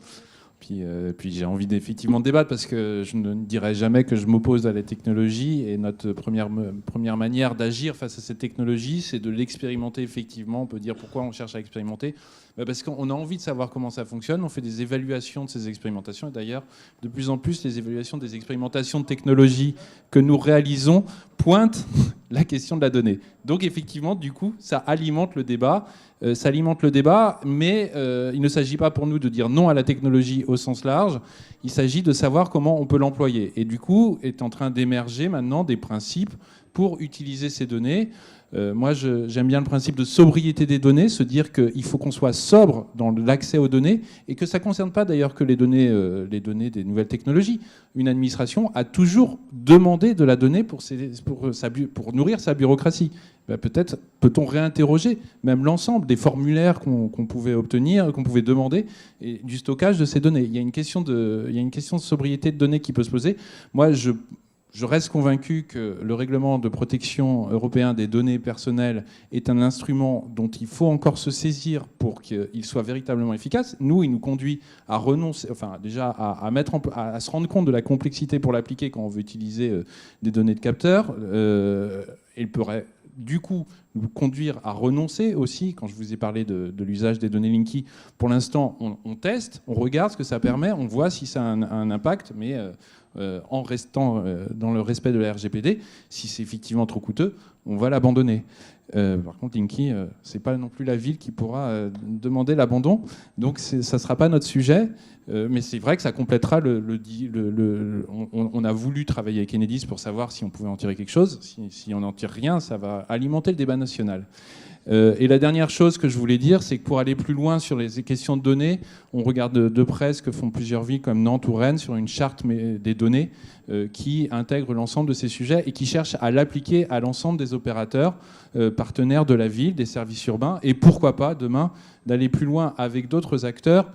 Puis j'ai envie d'effectivement débattre, parce que je ne dirai jamais que je m'oppose à la technologie, et notre première manière d'agir face à cette technologie, c'est de l'expérimenter effectivement. On peut dire pourquoi on cherche à expérimenter. Parce qu'on a envie de savoir comment ça fonctionne. On fait des évaluations de ces expérimentations, et d'ailleurs, de plus en plus, les évaluations des expérimentations de technologie que nous réalisons pointent la question de la donnée. Donc effectivement, du coup, ça alimente le débat. Mais il ne s'agit pas pour nous de dire non à la technologie au sens large. Il s'agit de savoir comment on peut l'employer. Et du coup, est en train d'émerger maintenant des principes pour utiliser ces données. Moi, j'aime bien le principe de sobriété des données, se dire qu'il faut qu'on soit sobre dans l'accès aux données, et que ça ne concerne pas d'ailleurs que les données des nouvelles technologies. Une administration a toujours demandé de la donnée pour nourrir sa bureaucratie. Peut-être peut-on réinterroger même l'ensemble des formulaires qu'on pouvait obtenir, qu'on pouvait demander, et du stockage de ces données. Il y a une question de sobriété de données qui peut se poser. Moi, je reste convaincu que le règlement de protection européen des données personnelles est un instrument dont il faut encore se saisir pour qu'il soit véritablement efficace. Nous, il nous conduit à renoncer, enfin déjà à se rendre compte de la complexité pour l'appliquer quand on veut utiliser des données de capteurs. Il pourrait du coup nous conduire à renoncer aussi. Quand je vous ai parlé de l'usage des données Linky, pour l'instant, on teste, on regarde ce que ça permet, on voit si ça a un impact, mais en restant dans le respect de la RGPD. Si c'est effectivement trop coûteux, on va l'abandonner. Par contre, Linky, c'est pas non plus la ville qui pourra demander l'abandon, donc ça ne sera pas notre sujet. Mais c'est vrai que ça complétera on a voulu travailler avec Enedis pour savoir si on pouvait en tirer quelque chose. Si on n'en tire rien, ça va alimenter le débat national. Et la dernière chose que je voulais dire, c'est que pour aller plus loin sur les questions de données, on regarde de près ce que font plusieurs villes comme Nantes ou Rennes sur une charte des données qui intègre l'ensemble de ces sujets et qui cherche à l'appliquer à l'ensemble des opérateurs partenaires de la ville, des services urbains, et pourquoi pas demain d'aller plus loin avec d'autres acteurs.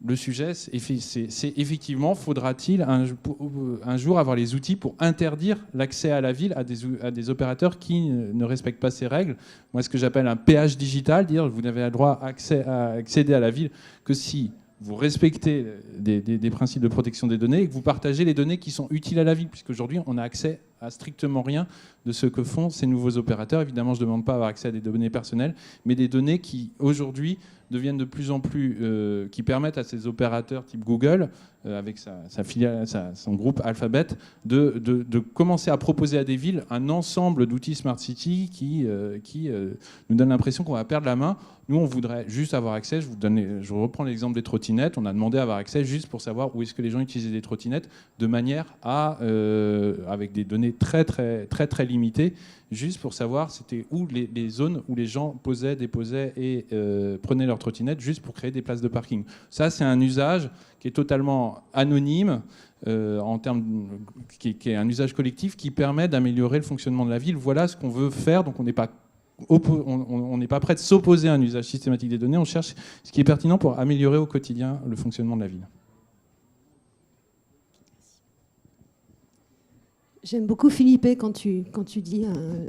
Le sujet, c'est effectivement, faudra-t-il un jour avoir les outils pour interdire l'accès à la ville à des opérateurs qui ne respectent pas ces règles. Moi, ce que j'appelle un péage digital, dire vous n'avez le droit à accéder à la ville que si vous respectez des principes de protection des données et que vous partagez les données qui sont utiles à la ville, puisqu'aujourd'hui, on n'a accès à strictement rien de ce que font ces nouveaux opérateurs. Évidemment, je ne demande pas à avoir accès à des données personnelles, mais des données qui, aujourd'hui, deviennent de plus en plus... qui permettent à ces opérateurs type Google, avec sa filiale, son groupe Alphabet, de commencer à proposer à des villes un ensemble d'outils Smart City qui nous donne l'impression qu'on va perdre la main. Nous, on voudrait juste avoir accès. Je reprends l'exemple des trottinettes. On a demandé à avoir accès juste pour savoir où est-ce que les gens utilisaient des trottinettes de manière à... avec des données très, très, très, très limitées, juste pour savoir c'était où les zones où les gens déposaient et prenaient leurs trottinettes juste pour créer des places de parking. Ça, c'est un usage qui est totalement anonyme, en termes qui est un usage collectif qui permet d'améliorer le fonctionnement de la ville. Voilà ce qu'on veut faire. Donc on n'est pas prêt de s'opposer à un usage systématique des données. On cherche ce qui est pertinent pour améliorer au quotidien le fonctionnement de la ville. J'aime beaucoup Philippe quand tu dis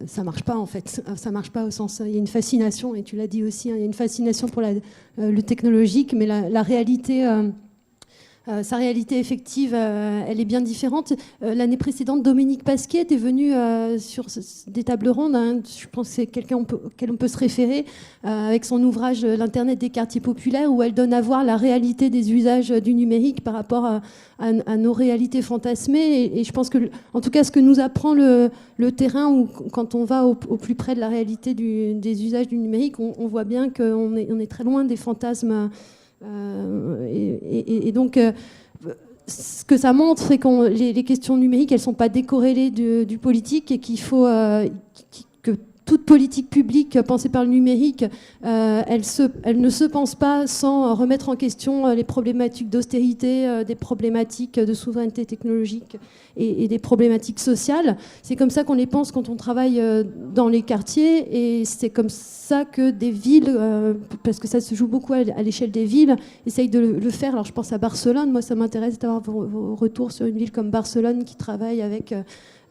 ça marche pas en fait, ça marche pas au sens il y a une fascination et tu l'as dit aussi, hein, il y a une fascination pour le technologique, mais la réalité, sa réalité effective, elle est bien différente. L'année précédente, Dominique Pasquier était venue sur des tables rondes. Hein, je pense que c'est quelqu'un auquel on peut se référer avec son ouvrage L'Internet des quartiers populaires, où elle donne à voir la réalité des usages du numérique par rapport à nos réalités fantasmées. Et je pense que, en tout cas, ce que nous apprend le terrain, ou quand on va au plus près de la réalité des usages du numérique, on voit bien qu'on est très loin des fantasmes. Et donc, ce que ça montre, c'est que les questions numériques, elles ne sont pas décorrélées du politique, et qu'il faut que toute politique publique pensée par le numérique, elle ne se pense pas sans remettre en question les problématiques d'austérité, des problématiques de souveraineté technologique et des problématiques sociales. C'est comme ça qu'on les pense quand on travaille dans les quartiers, et c'est comme ça que des villes, parce que ça se joue beaucoup à l'échelle des villes, essayent de le faire. Alors je pense à Barcelone. Moi, ça m'intéresse d'avoir vos retours sur une ville comme Barcelone qui travaille avec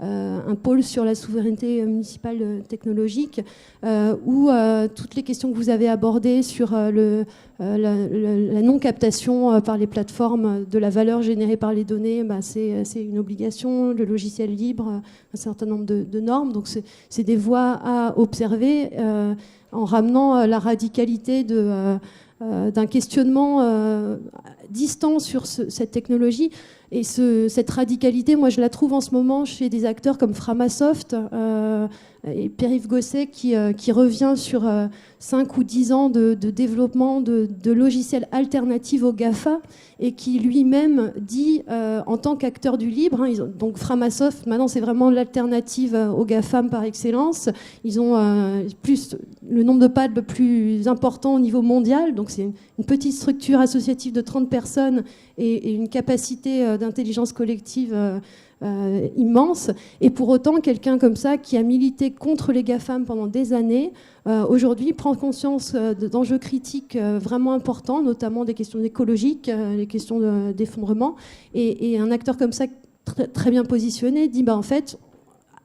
un pôle sur la souveraineté municipale technologique, où toutes les questions que vous avez abordées sur la non-captation par les plateformes de la valeur générée par les données, c'est une obligation, le logiciel libre, un certain nombre de normes. Donc c'est des voies à observer en ramenant la radicalité d'un questionnement distant sur cette technologie. Et cette radicalité, moi, je la trouve en ce moment chez des acteurs comme Framasoft et Pierre-Yves Gosset qui revient sur 5 ou 10 ans de développement de logiciels alternatifs au GAFA, et qui lui-même dit, en tant qu'acteur du libre, hein, donc Framasoft, maintenant, c'est vraiment l'alternative au GAFAM par excellence. Ils ont le nombre de pads le plus important au niveau mondial, donc c'est une petite structure associative de 30 personnes et une capacité d'intelligence collective immense. Et pour autant, quelqu'un comme ça, qui a milité contre les GAFAM pendant des années, aujourd'hui prend conscience d'enjeux critiques vraiment importants, notamment des questions écologiques, les questions d'effondrement. Et un acteur comme ça, très bien positionné, dit en fait,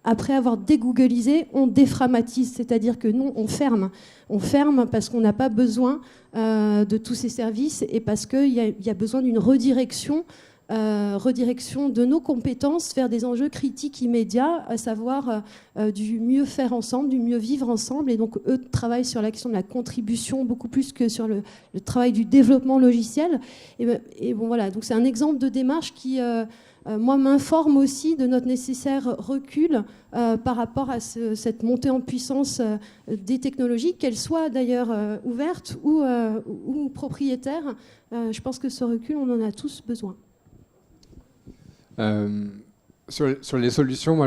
après avoir dégooglisé, on déframatise, c'est-à-dire que non, on ferme. On ferme parce qu'on n'a pas besoin de tous ces services, et parce qu'il y a besoin d'une redirection redirection de nos compétences vers des enjeux critiques immédiats, à savoir du mieux faire ensemble, du mieux vivre ensemble. Et donc, eux travaillent sur la question de la contribution beaucoup plus que sur le travail du développement logiciel. Et bon, voilà, donc c'est un exemple de démarche qui, moi, m'informe aussi de notre nécessaire recul par rapport à cette montée en puissance des technologies, qu'elles soient d'ailleurs ouvertes ou propriétaires. Je pense que ce recul, on en a tous besoin. Sur les solutions, moi,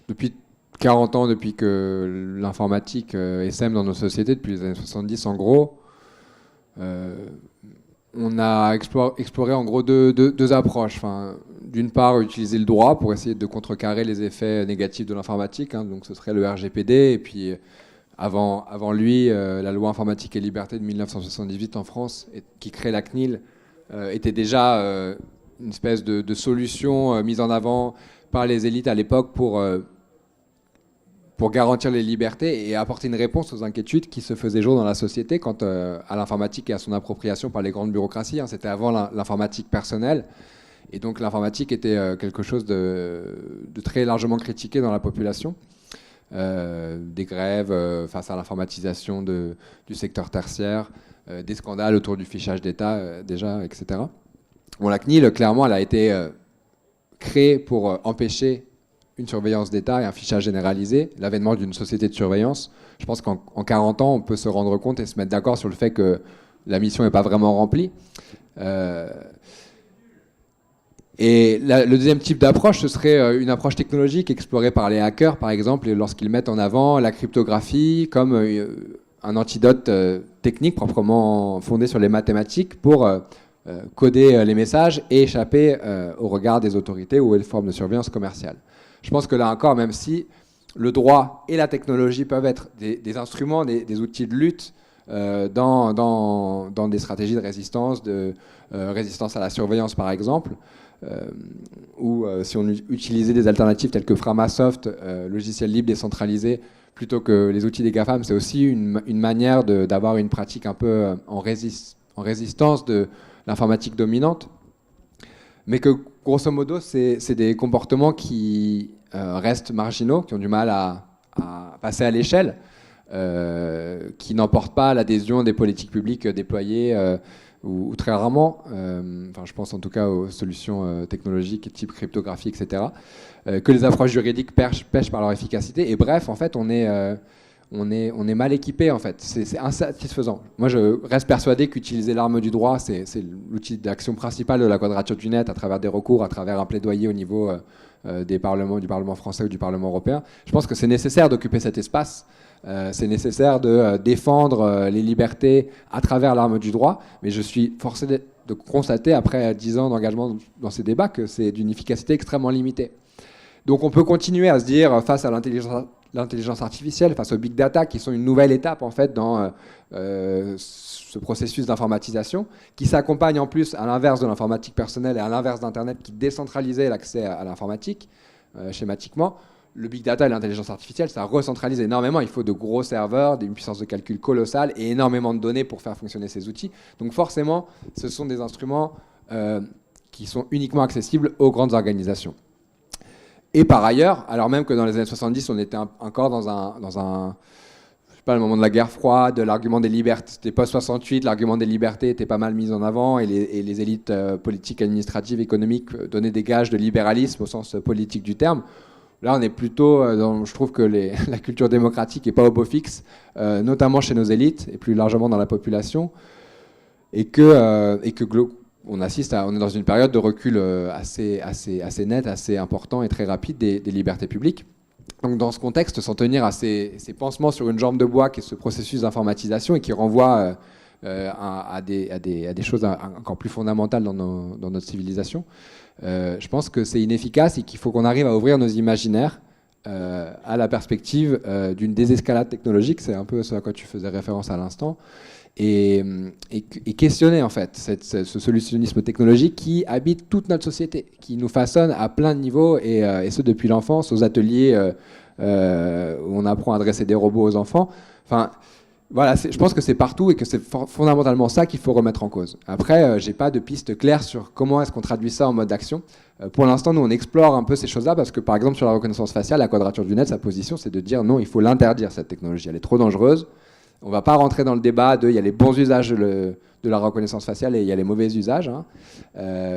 depuis 40 ans, depuis que l'informatique essaime dans nos sociétés, depuis les années 70 en gros, on a exploré en gros deux approches. Enfin, d'une part, utiliser le droit pour essayer de contrecarrer les effets négatifs de l'informatique, hein, donc ce serait le RGPD, et puis avant lui, la loi informatique et liberté de 1978 en France, qui crée la CNIL, était déjà une espèce de solution mise en avant par les élites à l'époque pour garantir les libertés et apporter une réponse aux inquiétudes qui se faisaient jour dans la société quant à l'informatique et à son appropriation par les grandes bureaucraties. Hein. C'était avant l'informatique personnelle. Et donc l'informatique était quelque chose de très largement critiqué dans la population. Des grèves face à l'informatisation du secteur tertiaire, des scandales autour du fichage d'État déjà, etc. Bon, la CNIL, clairement, elle a été créée pour empêcher une surveillance d'État et un fichage généralisé, l'avènement d'une société de surveillance. Je pense qu'en 40 ans, on peut se rendre compte et se mettre d'accord sur le fait que la mission n'est pas vraiment remplie. Et le deuxième type d'approche, ce serait une approche technologique explorée par les hackers, par exemple, lorsqu'ils mettent en avant la cryptographie comme un antidote technique proprement fondé sur les mathématiques pour coder les messages et échapper au regard des autorités ou aux formes de surveillance commerciale. Je pense que là encore, même si le droit et la technologie peuvent être des instruments, des outils de lutte dans des stratégies de résistance à la surveillance par exemple, ou si on utilisait des alternatives telles que Framasoft, logiciel libre décentralisé, plutôt que les outils des GAFAM, c'est aussi une manière d'avoir une pratique un peu en résistance de l'informatique dominante. Mais que, grosso modo, c'est des comportements qui restent marginaux, qui ont du mal à passer à l'échelle, qui n'emportent pas l'adhésion des politiques publiques déployées, ou très rarement, enfin, je pense en tout cas aux solutions technologiques type cryptographie, etc., que les approches juridiques pêchent par leur efficacité. Et bref, en fait, on est mal équipé, en fait. C'est insatisfaisant. Moi, je reste persuadé qu'utiliser l'arme du droit, c'est l'outil d'action principal de la Quadrature du Net, à travers des recours, à travers un plaidoyer au niveau du Parlement français ou du Parlement européen. Je pense que c'est nécessaire d'occuper cet espace. C'est nécessaire de défendre les libertés à travers l'arme du droit. Mais je suis forcé de constater, après 10 ans d'engagement dans ces débats, que c'est d'une efficacité extrêmement limitée. Donc on peut continuer à se dire, face à l'intelligence artificielle, face au big data, qui sont une nouvelle étape en fait dans ce processus d'informatisation, qui s'accompagne en plus à l'inverse de l'informatique personnelle et à l'inverse d'Internet qui décentralisait l'accès à l'informatique, schématiquement. Le big data et l'intelligence artificielle, ça recentralise énormément. Il faut de gros serveurs, une puissance de calcul colossale et énormément de données pour faire fonctionner ces outils. Donc forcément, ce sont des instruments qui sont uniquement accessibles aux grandes organisations. Et par ailleurs, alors même que dans les années 70, on était encore dans un je sais pas, le moment de la guerre froide, l'argument des libertés, c'était post-68, l'argument des libertés était pas mal mis en avant et les élites politiques, administratives, économiques donnaient des gages de libéralisme au sens politique du terme. Là, on est plutôt je trouve que la culture démocratique n'est pas au beau fixe, notamment chez nos élites et plus largement dans la population, et que on est dans une période de recul assez net, assez important et très rapide des libertés publiques. Donc dans ce contexte, s'en tenir à ces pansements sur une jambe de bois qui est ce processus d'informatisation et qui renvoie à des choses encore plus fondamentales dans notre civilisation, je pense que c'est inefficace et qu'il faut qu'on arrive à ouvrir nos imaginaires à la perspective d'une désescalade technologique, c'est un peu ce à quoi tu faisais référence à l'instant, et questionner en fait ce solutionnisme technologique qui habite toute notre société, qui nous façonne à plein de niveaux, et ce depuis l'enfance, aux ateliers où on apprend à dresser des robots aux enfants. Enfin, Voilà, je pense que c'est partout et que c'est fondamentalement ça qu'il faut remettre en cause. Après, j'ai pas de piste claire sur comment est-ce qu'on traduit ça en mode d'action. Pour l'instant, nous, on explore un peu ces choses-là parce que, par exemple, sur la reconnaissance faciale, la Quadrature du Net, sa position, c'est de dire non, il faut l'interdire, cette technologie. Elle est trop dangereuse. On ne va pas rentrer dans le débat de il y a les bons usages de la reconnaissance faciale et il y a les mauvais usages. Hein.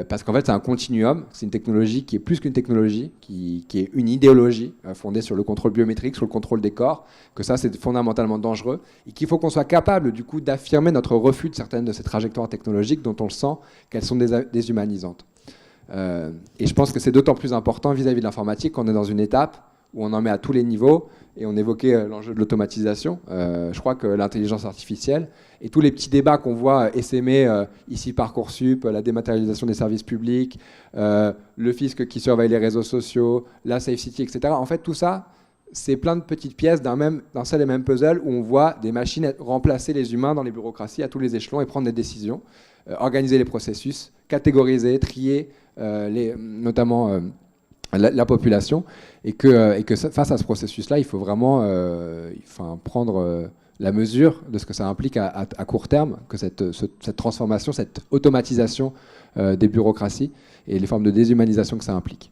Parce qu'en fait, c'est un continuum. C'est une technologie qui est plus qu'une technologie, qui est une idéologie fondée sur le contrôle biométrique, sur le contrôle des corps, que ça, c'est fondamentalement dangereux et qu'il faut qu'on soit capable, du coup, d'affirmer notre refus de certaines de ces trajectoires technologiques dont on le sent qu'elles sont déshumanisantes. Et je pense que c'est d'autant plus important vis-à-vis de l'informatique qu'on est dans une étape où on en met à tous les niveaux, et on évoquait l'enjeu de l'automatisation. Je crois que l'intelligence artificielle et tous les petits débats qu'on voit essaimer ici Parcoursup, la dématérialisation des services publics, le fisc qui surveille les réseaux sociaux, la Safe City, etc. En fait, tout ça, c'est plein de petites pièces d'un seul et même puzzle où on voit des machines remplacer les humains dans les bureaucraties à tous les échelons et prendre des décisions, organiser les processus, catégoriser, trier, notamment la population, et que face à ce processus-là, il faut vraiment prendre la mesure de ce que ça implique à court terme, que cette transformation, cette automatisation des bureaucraties et les formes de déshumanisation que ça implique.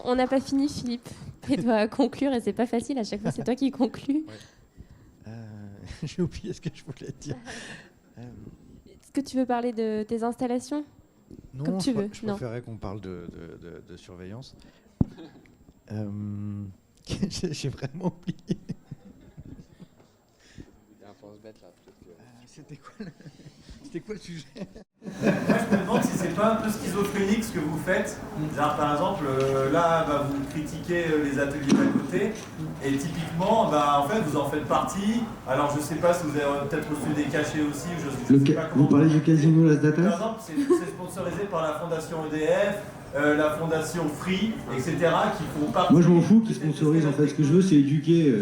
On n'a pas fini, Philippe. Tu dois conclure et c'est pas facile. À chaque fois, c'est toi qui conclus. Ouais. J'ai oublié ce que je voulais dire. Est-ce que tu veux parler de tes installations? Non, comme tu veux. Je préférais qu'on parle de surveillance. J'ai vraiment oublié. C'était quoi le sujet? Moi, je me demande si c'est pas un peu schizophrénique ce que vous faites. Genre, par exemple, là, vous critiquez les ateliers d'à côté, et typiquement, en fait, vous en faites partie. Alors, je sais pas si vous avez peut-être reçu des cachets aussi. Je sais pas vous parlez du casino Las Data? Par exemple, c'est sponsorisé par la Fondation EDF, la Fondation Free, etc. qui font partie. Moi, je m'en fous qu'ils sponsorisent. En fait, ce que je veux, c'est éduquer.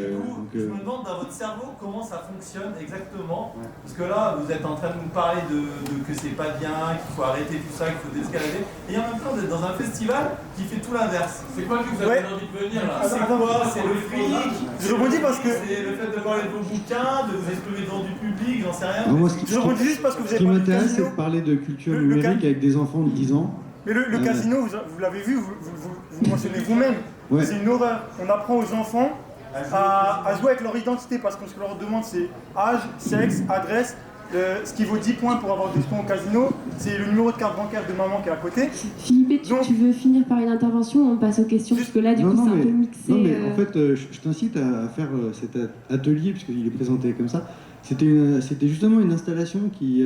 Je me demande dans votre cerveau comment ça fonctionne exactement. Parce que là, vous êtes en train de nous parler que c'est pas bien, qu'il faut arrêter tout ça, qu'il faut désescalader. Et en même temps, vous êtes dans un festival qui fait tout l'inverse. C'est quoi que vous avez envie de venir là? C'est quoi? C'est le fric? Je rebondis parce que. C'est le fait de parler de vos bouquins, de vous exprimer devant du public, j'en sais rien. Je rebondis juste parce que vous Ce avez qui parlé du m'intéresse, casino. c'est de parler de culture numérique avec des enfants de 10 ans. Mais le casino, vous l'avez vu, vous mentionnez vous-même. Ouais. C'est une horreur. On apprend aux enfants à jouer avec leur identité parce que ce qu'on leur demande, c'est âge, sexe, adresse. Ce qui vaut 10 points pour avoir des jetons au casino, c'est le numéro de carte bancaire de maman qui est à côté. Philippe, tu veux finir par une intervention ou on passe aux questions? Parce que là, du coup, c'est un peu mixé. Non, mais en fait, je t'incite à faire cet atelier, puisqu'il est présenté comme ça. C'était justement une installation qui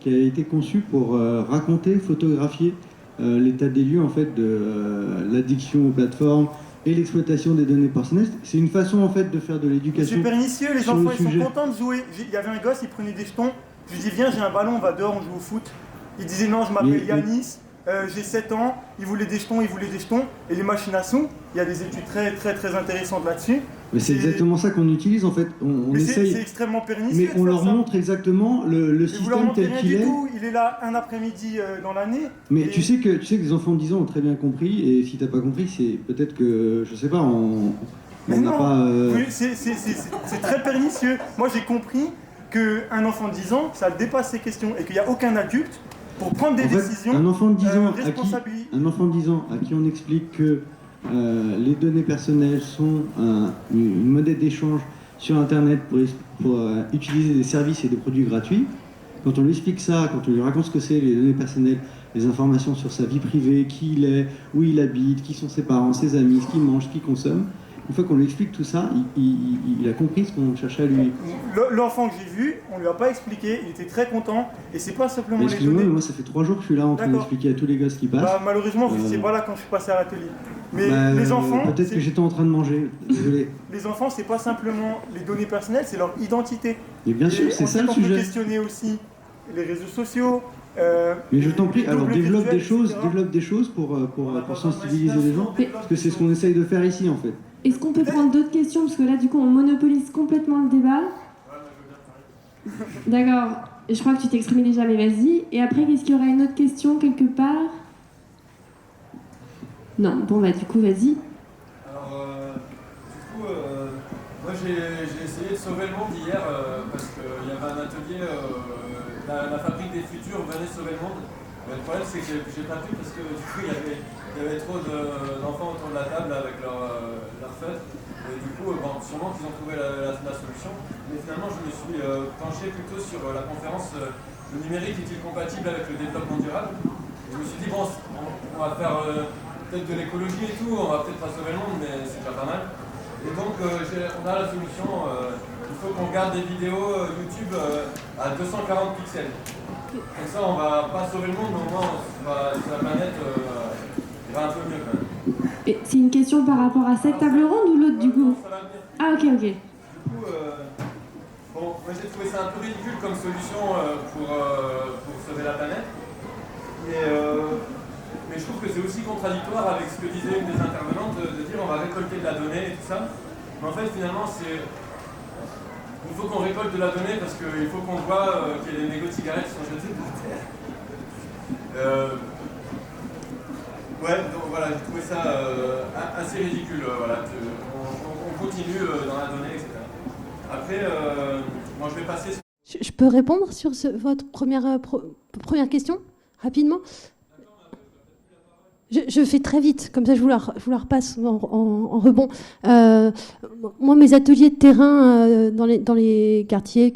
a été conçue pour raconter, photographier l'état des lieux en fait, de l'addiction aux plateformes et l'exploitation des données personnelles. C'est une façon en fait de faire de l'éducation. C'est pernicieux, les enfants ils sont contents de jouer. Il y avait un gosse, il prenait des jetons. Je lui dis viens, j'ai un ballon, on va dehors, on joue au foot. Il disait non, je m'appelle Yanis, j'ai 7 ans, il voulait des jetons. Et les machines à sous, il y a des études très très très intéressantes là-dessus. Mais c'est exactement ça qu'on utilise en fait. On essaye. C'est extrêmement pernicieux. Mais on leur montre exactement le système tel qu'il est. Il est là un après-midi dans l'année. Mais tu sais que les enfants de 10 ans ont très bien compris. Et si t'as pas compris, c'est peut-être que je sais pas. Mais non. Oui, c'est très pernicieux. Moi j'ai compris qu'un enfant de 10 ans, ça dépasse ces questions et qu'il n'y a aucun adulte pour prendre des décisions. Un enfant de 10 ans à qui on explique que les données personnelles sont une monnaie d'échange sur Internet pour utiliser des services et des produits gratuits. Quand on lui explique ça, quand on lui raconte ce que c'est les données personnelles, les informations sur sa vie privée, qui il est, où il habite, qui sont ses parents, ses amis, ce qu'il mange, ce qu'il consomme, une fois qu'on lui explique tout ça, il a compris ce qu'on cherchait à lui. L'enfant que j'ai vu, on lui a pas expliqué, il était très content, et c'est pas simplement les données. Excusez-moi, mais moi ça fait 3 jours que je suis là en train d'expliquer à tous les gosses qui passent. Malheureusement, vous n'étiez pas là quand je suis passé à l'atelier. Mais les enfants... Peut-être que j'étais en train de manger, désolé. Les enfants, c'est pas simplement les données personnelles, c'est leur identité. Et bien sûr, c'est ça le sujet. On peut questionner aussi les réseaux sociaux. Mais je t'en prie, alors développe des choses pour sensibiliser les gens, parce que c'est ce qu'on essaye de faire ici en fait. Est-ce qu'on peut prendre d'autres questions? Parce que là, du coup, on monopolise complètement le débat. D'accord. Je crois que tu t'es exprimé déjà, mais vas-y. Et après, est-ce qu'il y aura une autre question quelque part? Non. Bon, du coup, vas-y. Alors, sauvé le monde hier parce qu'il y avait un atelier, la fabrique des futurs venait sauver le monde. Mais le problème, c'est que j'ai pas pu parce que du coup, il y avait trop d'enfants autour de la table avec leur feutre. Et du coup, sûrement qu'ils ont trouvé la solution. Mais finalement, je me suis penché plutôt sur la conférence le numérique est-il compatible avec le développement durable. Et je me suis dit, bon, on va faire peut-être de l'écologie et tout, on va peut-être pas sauver le monde, mais c'est déjà pas mal. Et donc, on a la solution. Il faut qu'on garde des vidéos YouTube à 240 pixels. Comme ça, on va pas sauver le monde, mais au moins, la planète ira un peu mieux quand même. Et c'est une question par rapport à cette table ronde ou l'autre du coup? Ah, ok. Du coup, bon, moi j'ai trouvé ça un peu ridicule comme solution pour sauver la planète. Mais je trouve que c'est aussi contradictoire avec ce que disait une des intervenantes de dire on va récolter de la donnée et tout ça. Mais en fait, finalement, il faut qu'on récolte de la donnée parce qu'il faut qu'on voit qu'il y a des mégots de cigarettes qui sont jetés par terre. Ouais, donc voilà, j'ai trouvé ça assez ridicule. Voilà, on continue dans la donnée, etc. Après, moi je vais passer. Je peux répondre sur votre première question, rapidement? Je fais très vite, comme ça je vous la repasse en rebond. Moi, mes ateliers de terrain dans les quartiers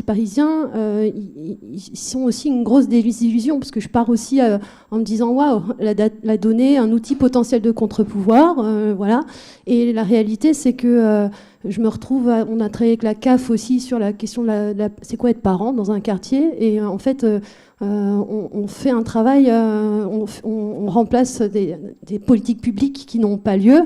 parisiens, ils sont aussi une grosse désillusion, parce que je pars aussi en me disant waouh, la donnée, un outil potentiel de contre-pouvoir, voilà. Et la réalité, c'est que je me retrouve, on a travaillé avec la CAF aussi sur la question de c'est quoi être parent dans un quartier, et en fait, on fait un travail, on remplace des politiques publiques qui n'ont pas lieu,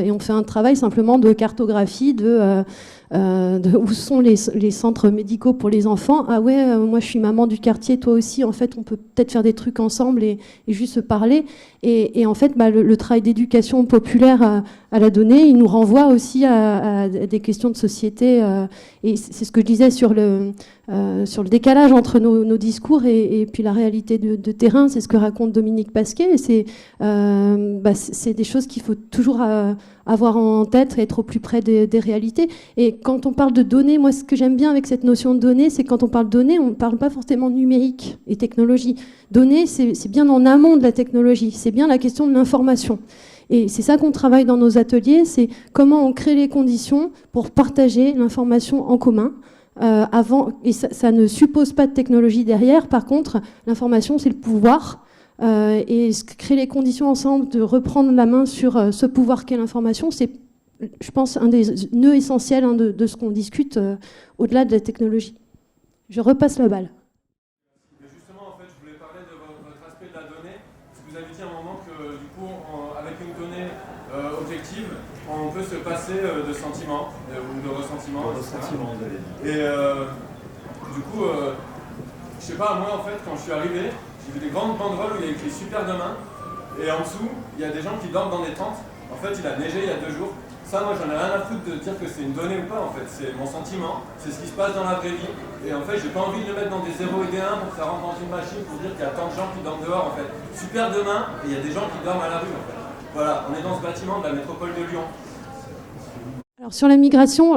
et on fait un travail simplement de cartographie de où sont les centres médicaux pour les enfants. Ah ouais, moi je suis maman du quartier, toi aussi, en fait on peut peut-être faire des trucs ensemble et juste se parler. Et en fait le travail d'éducation populaire à la donnée, il nous renvoie aussi à des questions de société, et c'est ce que je disais sur le décalage entre nos discours et puis la réalité de terrain. C'est ce que raconte Dominique Pasquet, et c'est des choses qu'il faut toujours avoir en tête, être au plus près des réalités. Et quand on parle de données, moi ce que j'aime bien avec cette notion de données, c'est quand on parle de données, on ne parle pas forcément numérique et technologie. Données, c'est bien en amont de la technologie, c'est bien la question de l'information. Et c'est ça qu'on travaille dans nos ateliers, c'est comment on crée les conditions pour partager l'information en commun. Et ça ne suppose pas de technologie derrière. Par contre, l'information, c'est le pouvoir. Et créer les conditions ensemble de reprendre la main sur ce pouvoir qu'est l'information, c'est, je pense, un des nœuds essentiels de ce qu'on discute au-delà de la technologie. Je repasse la balle. Mais justement, en fait, je voulais parler de votre aspect de la donnée, parce que vous avez dit à un moment que, du coup, avec une donnée objective, on peut se passer de sentiments ou de ressentiments. Et du coup, je sais pas, moi, en fait, quand je suis arrivé, j'ai vu des grandes banderoles où il y a écrit Super Demain, et en dessous, il y a des gens qui dorment dans des tentes. En fait, il a neigé il y a 2 jours. Ça, moi, j'en ai rien à foutre de dire que c'est une donnée ou pas, en fait. C'est mon sentiment, c'est ce qui se passe dans la vraie vie. Et en fait, j'ai pas envie de le mettre dans des 0 et des 1 pour que ça rentre dans une machine pour dire qu'il y a tant de gens qui dorment dehors, en fait. Super Demain, et il y a des gens qui dorment à la rue, en fait. Voilà, on est dans ce bâtiment de la métropole de Lyon. Alors, sur la migration,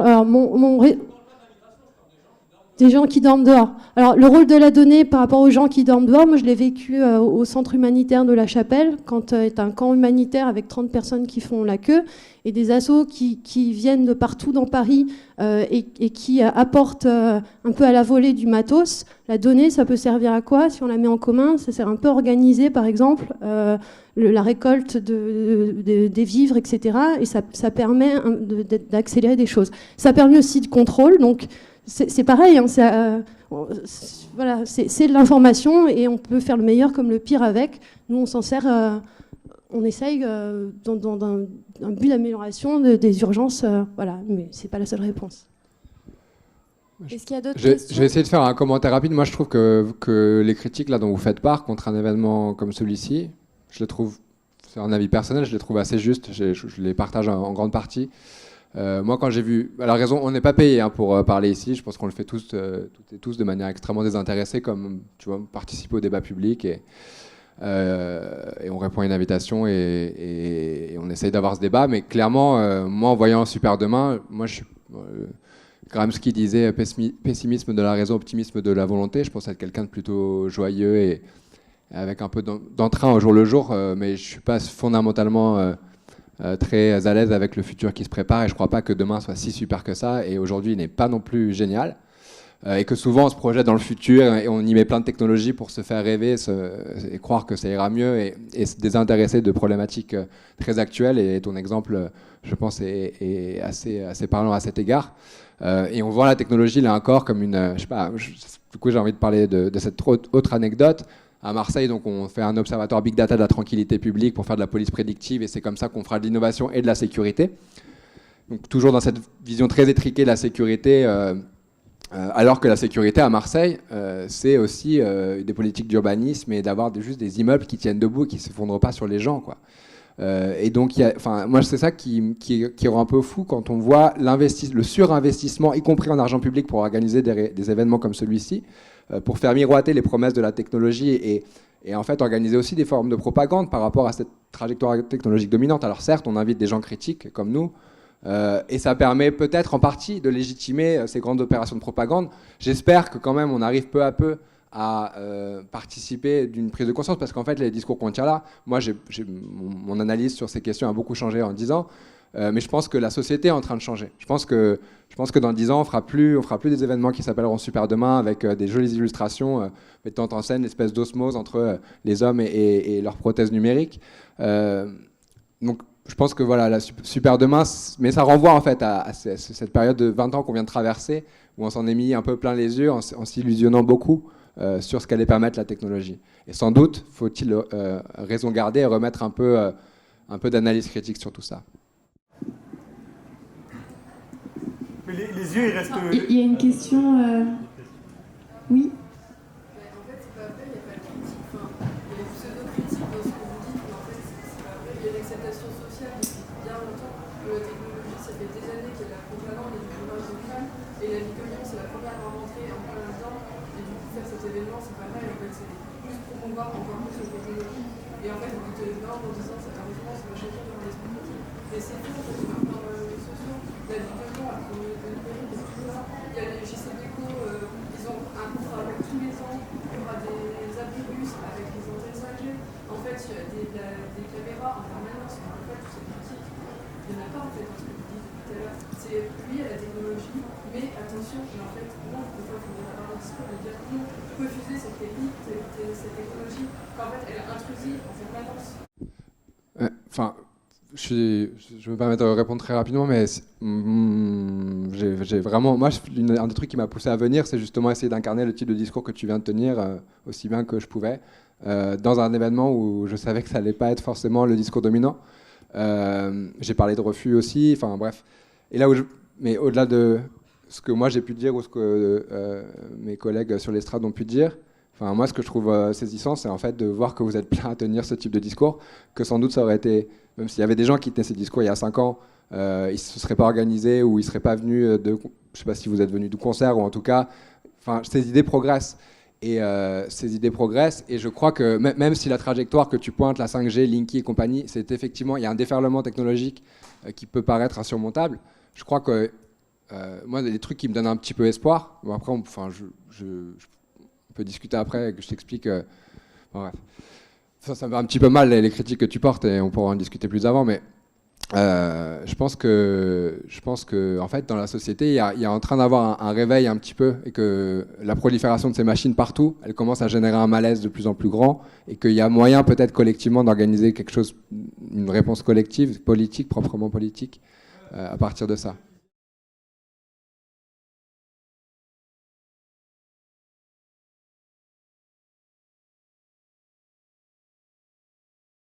des gens qui dorment dehors. Alors, le rôle de la donnée par rapport aux gens qui dorment dehors, moi, je l'ai vécu au centre humanitaire de La Chapelle, quand est un camp humanitaire avec 30 personnes qui font la queue, et des assos qui viennent de partout dans Paris et qui apportent un peu à la volée du matos. La donnée, ça peut servir à quoi si on la met en commun? Ça sert un peu à organiser, par exemple, la récolte des vivres, etc. Et ça permet d'accélérer des choses. Ça permet aussi de contrôle, donc c'est pareil, hein, voilà, c'est de l'information et on peut faire le meilleur comme le pire avec. Nous, on s'en sert, on essaye dans un but d'amélioration des urgences, voilà, mais c'est pas la seule réponse. Est-ce qu'il y a d'autres questions? Je vais essayer de faire un commentaire rapide. Moi, je trouve que les critiques là, dont vous faites part contre un événement comme celui-ci, je les trouve, c'est un avis personnel, je les trouve assez justes, je les partage en grande partie. Moi, quand j'ai vu... Alors, raison, on n'est pas payé pour parler ici. Je pense qu'on le fait toutes et tous de manière extrêmement désintéressée, comme, tu vois, participer au débat public et on répond à une invitation et on essaye d'avoir ce débat. Mais clairement, moi, en voyant Super Demain, moi, Gramsci disait pessimisme de la raison, optimisme de la volonté. Je pense être quelqu'un de plutôt joyeux et avec un peu d'entrain au jour le jour, mais je ne suis pas fondamentalement très à l'aise avec le futur qui se prépare et je ne crois pas que demain soit si super que ça et aujourd'hui il n'est pas non plus génial. Et que souvent on se projette dans le futur et on y met plein de technologies pour se faire rêver et croire que ça ira mieux et se désintéresser de problématiques très actuelles. Et ton exemple, je pense, est assez parlant à cet égard. Et on voit la technologie là encore comme une... je sais pas, du coup j'ai envie de parler de cette autre anecdote. À Marseille, donc, on fait un observatoire Big Data de la tranquillité publique pour faire de la police prédictive et c'est comme ça qu'on fera de l'innovation et de la sécurité. Donc toujours dans cette vision très étriquée de la sécurité... alors que la sécurité à Marseille, c'est aussi des politiques d'urbanisme et d'avoir juste des immeubles qui tiennent debout et qui ne s'effondrent pas sur les gens, quoi. Et donc, moi, c'est ça qui rend un peu fou quand on voit le surinvestissement, y compris en argent public, pour organiser des événements comme celui-ci, pour faire miroiter les promesses de la technologie et en fait organiser aussi des formes de propagande par rapport à cette trajectoire technologique dominante. Alors certes, on invite des gens critiques comme nous, et ça permet peut-être en partie de légitimer ces grandes opérations de propagande. J'espère que quand même on arrive peu à peu à participer d'une prise de conscience, parce qu'en fait les discours qu'on tient là, moi mon analyse sur ces questions a beaucoup changé en 10 ans, mais je pense que la société est en train de changer. Je pense que dans 10 ans on fera plus des événements qui s'appelleront Super Demain avec des jolies illustrations mettant en scène l'espèce d'osmose entre les hommes et leurs prothèses numériques. Donc je pense que voilà, la Super Demain, mais ça renvoie en fait à cette période de 20 ans qu'on vient de traverser, où on s'en est mis un peu plein les yeux en s'illusionnant beaucoup sur ce qu'allait permettre la technologie. Et sans doute faut-il raison garder et remettre un peu d'analyse critique sur tout ça. Mais les yeux, ils restent... Il y a une question... Oui. Enfin, je me permets de répondre très rapidement, mais j'ai vraiment... Moi, un des trucs qui m'a poussé à venir, c'est justement essayer d'incarner le type de discours que tu viens de tenir aussi bien que je pouvais, dans un événement où je savais que ça n'allait pas être forcément le discours dominant. J'ai parlé de refus aussi, enfin bref. Et là mais au-delà de ce que moi j'ai pu dire ou ce que mes collègues sur l'estrade ont pu dire, enfin, moi, ce que je trouve saisissant, c'est en fait de voir que vous êtes plein à tenir ce type de discours, que sans doute ça aurait été, même s'il y avait des gens qui tenaient ces discours il y a 5 ans, ils ne se seraient pas organisés ou ils ne seraient pas venus je ne sais pas si vous êtes venus du concert ou en tout cas, enfin, ces idées progressent. Et je crois que même si la trajectoire que tu pointes, la 5G, Linky et compagnie, c'est effectivement, il y a un déferlement technologique qui peut paraître insurmontable, je crois que moi, il y a des trucs qui me donnent un petit peu espoir. Bon, après, on peut discuter après, que je t'explique. Bon, bref. Ça me va un petit peu mal les critiques que tu portes et on pourra en discuter plus avant, mais je pense que en fait dans la société il y a en train d'avoir un réveil un petit peu et que la prolifération de ces machines partout, elle commence à générer un malaise de plus en plus grand et qu'il y a moyen peut-être collectivement d'organiser quelque chose, une réponse collective, politique, proprement politique, à partir de ça.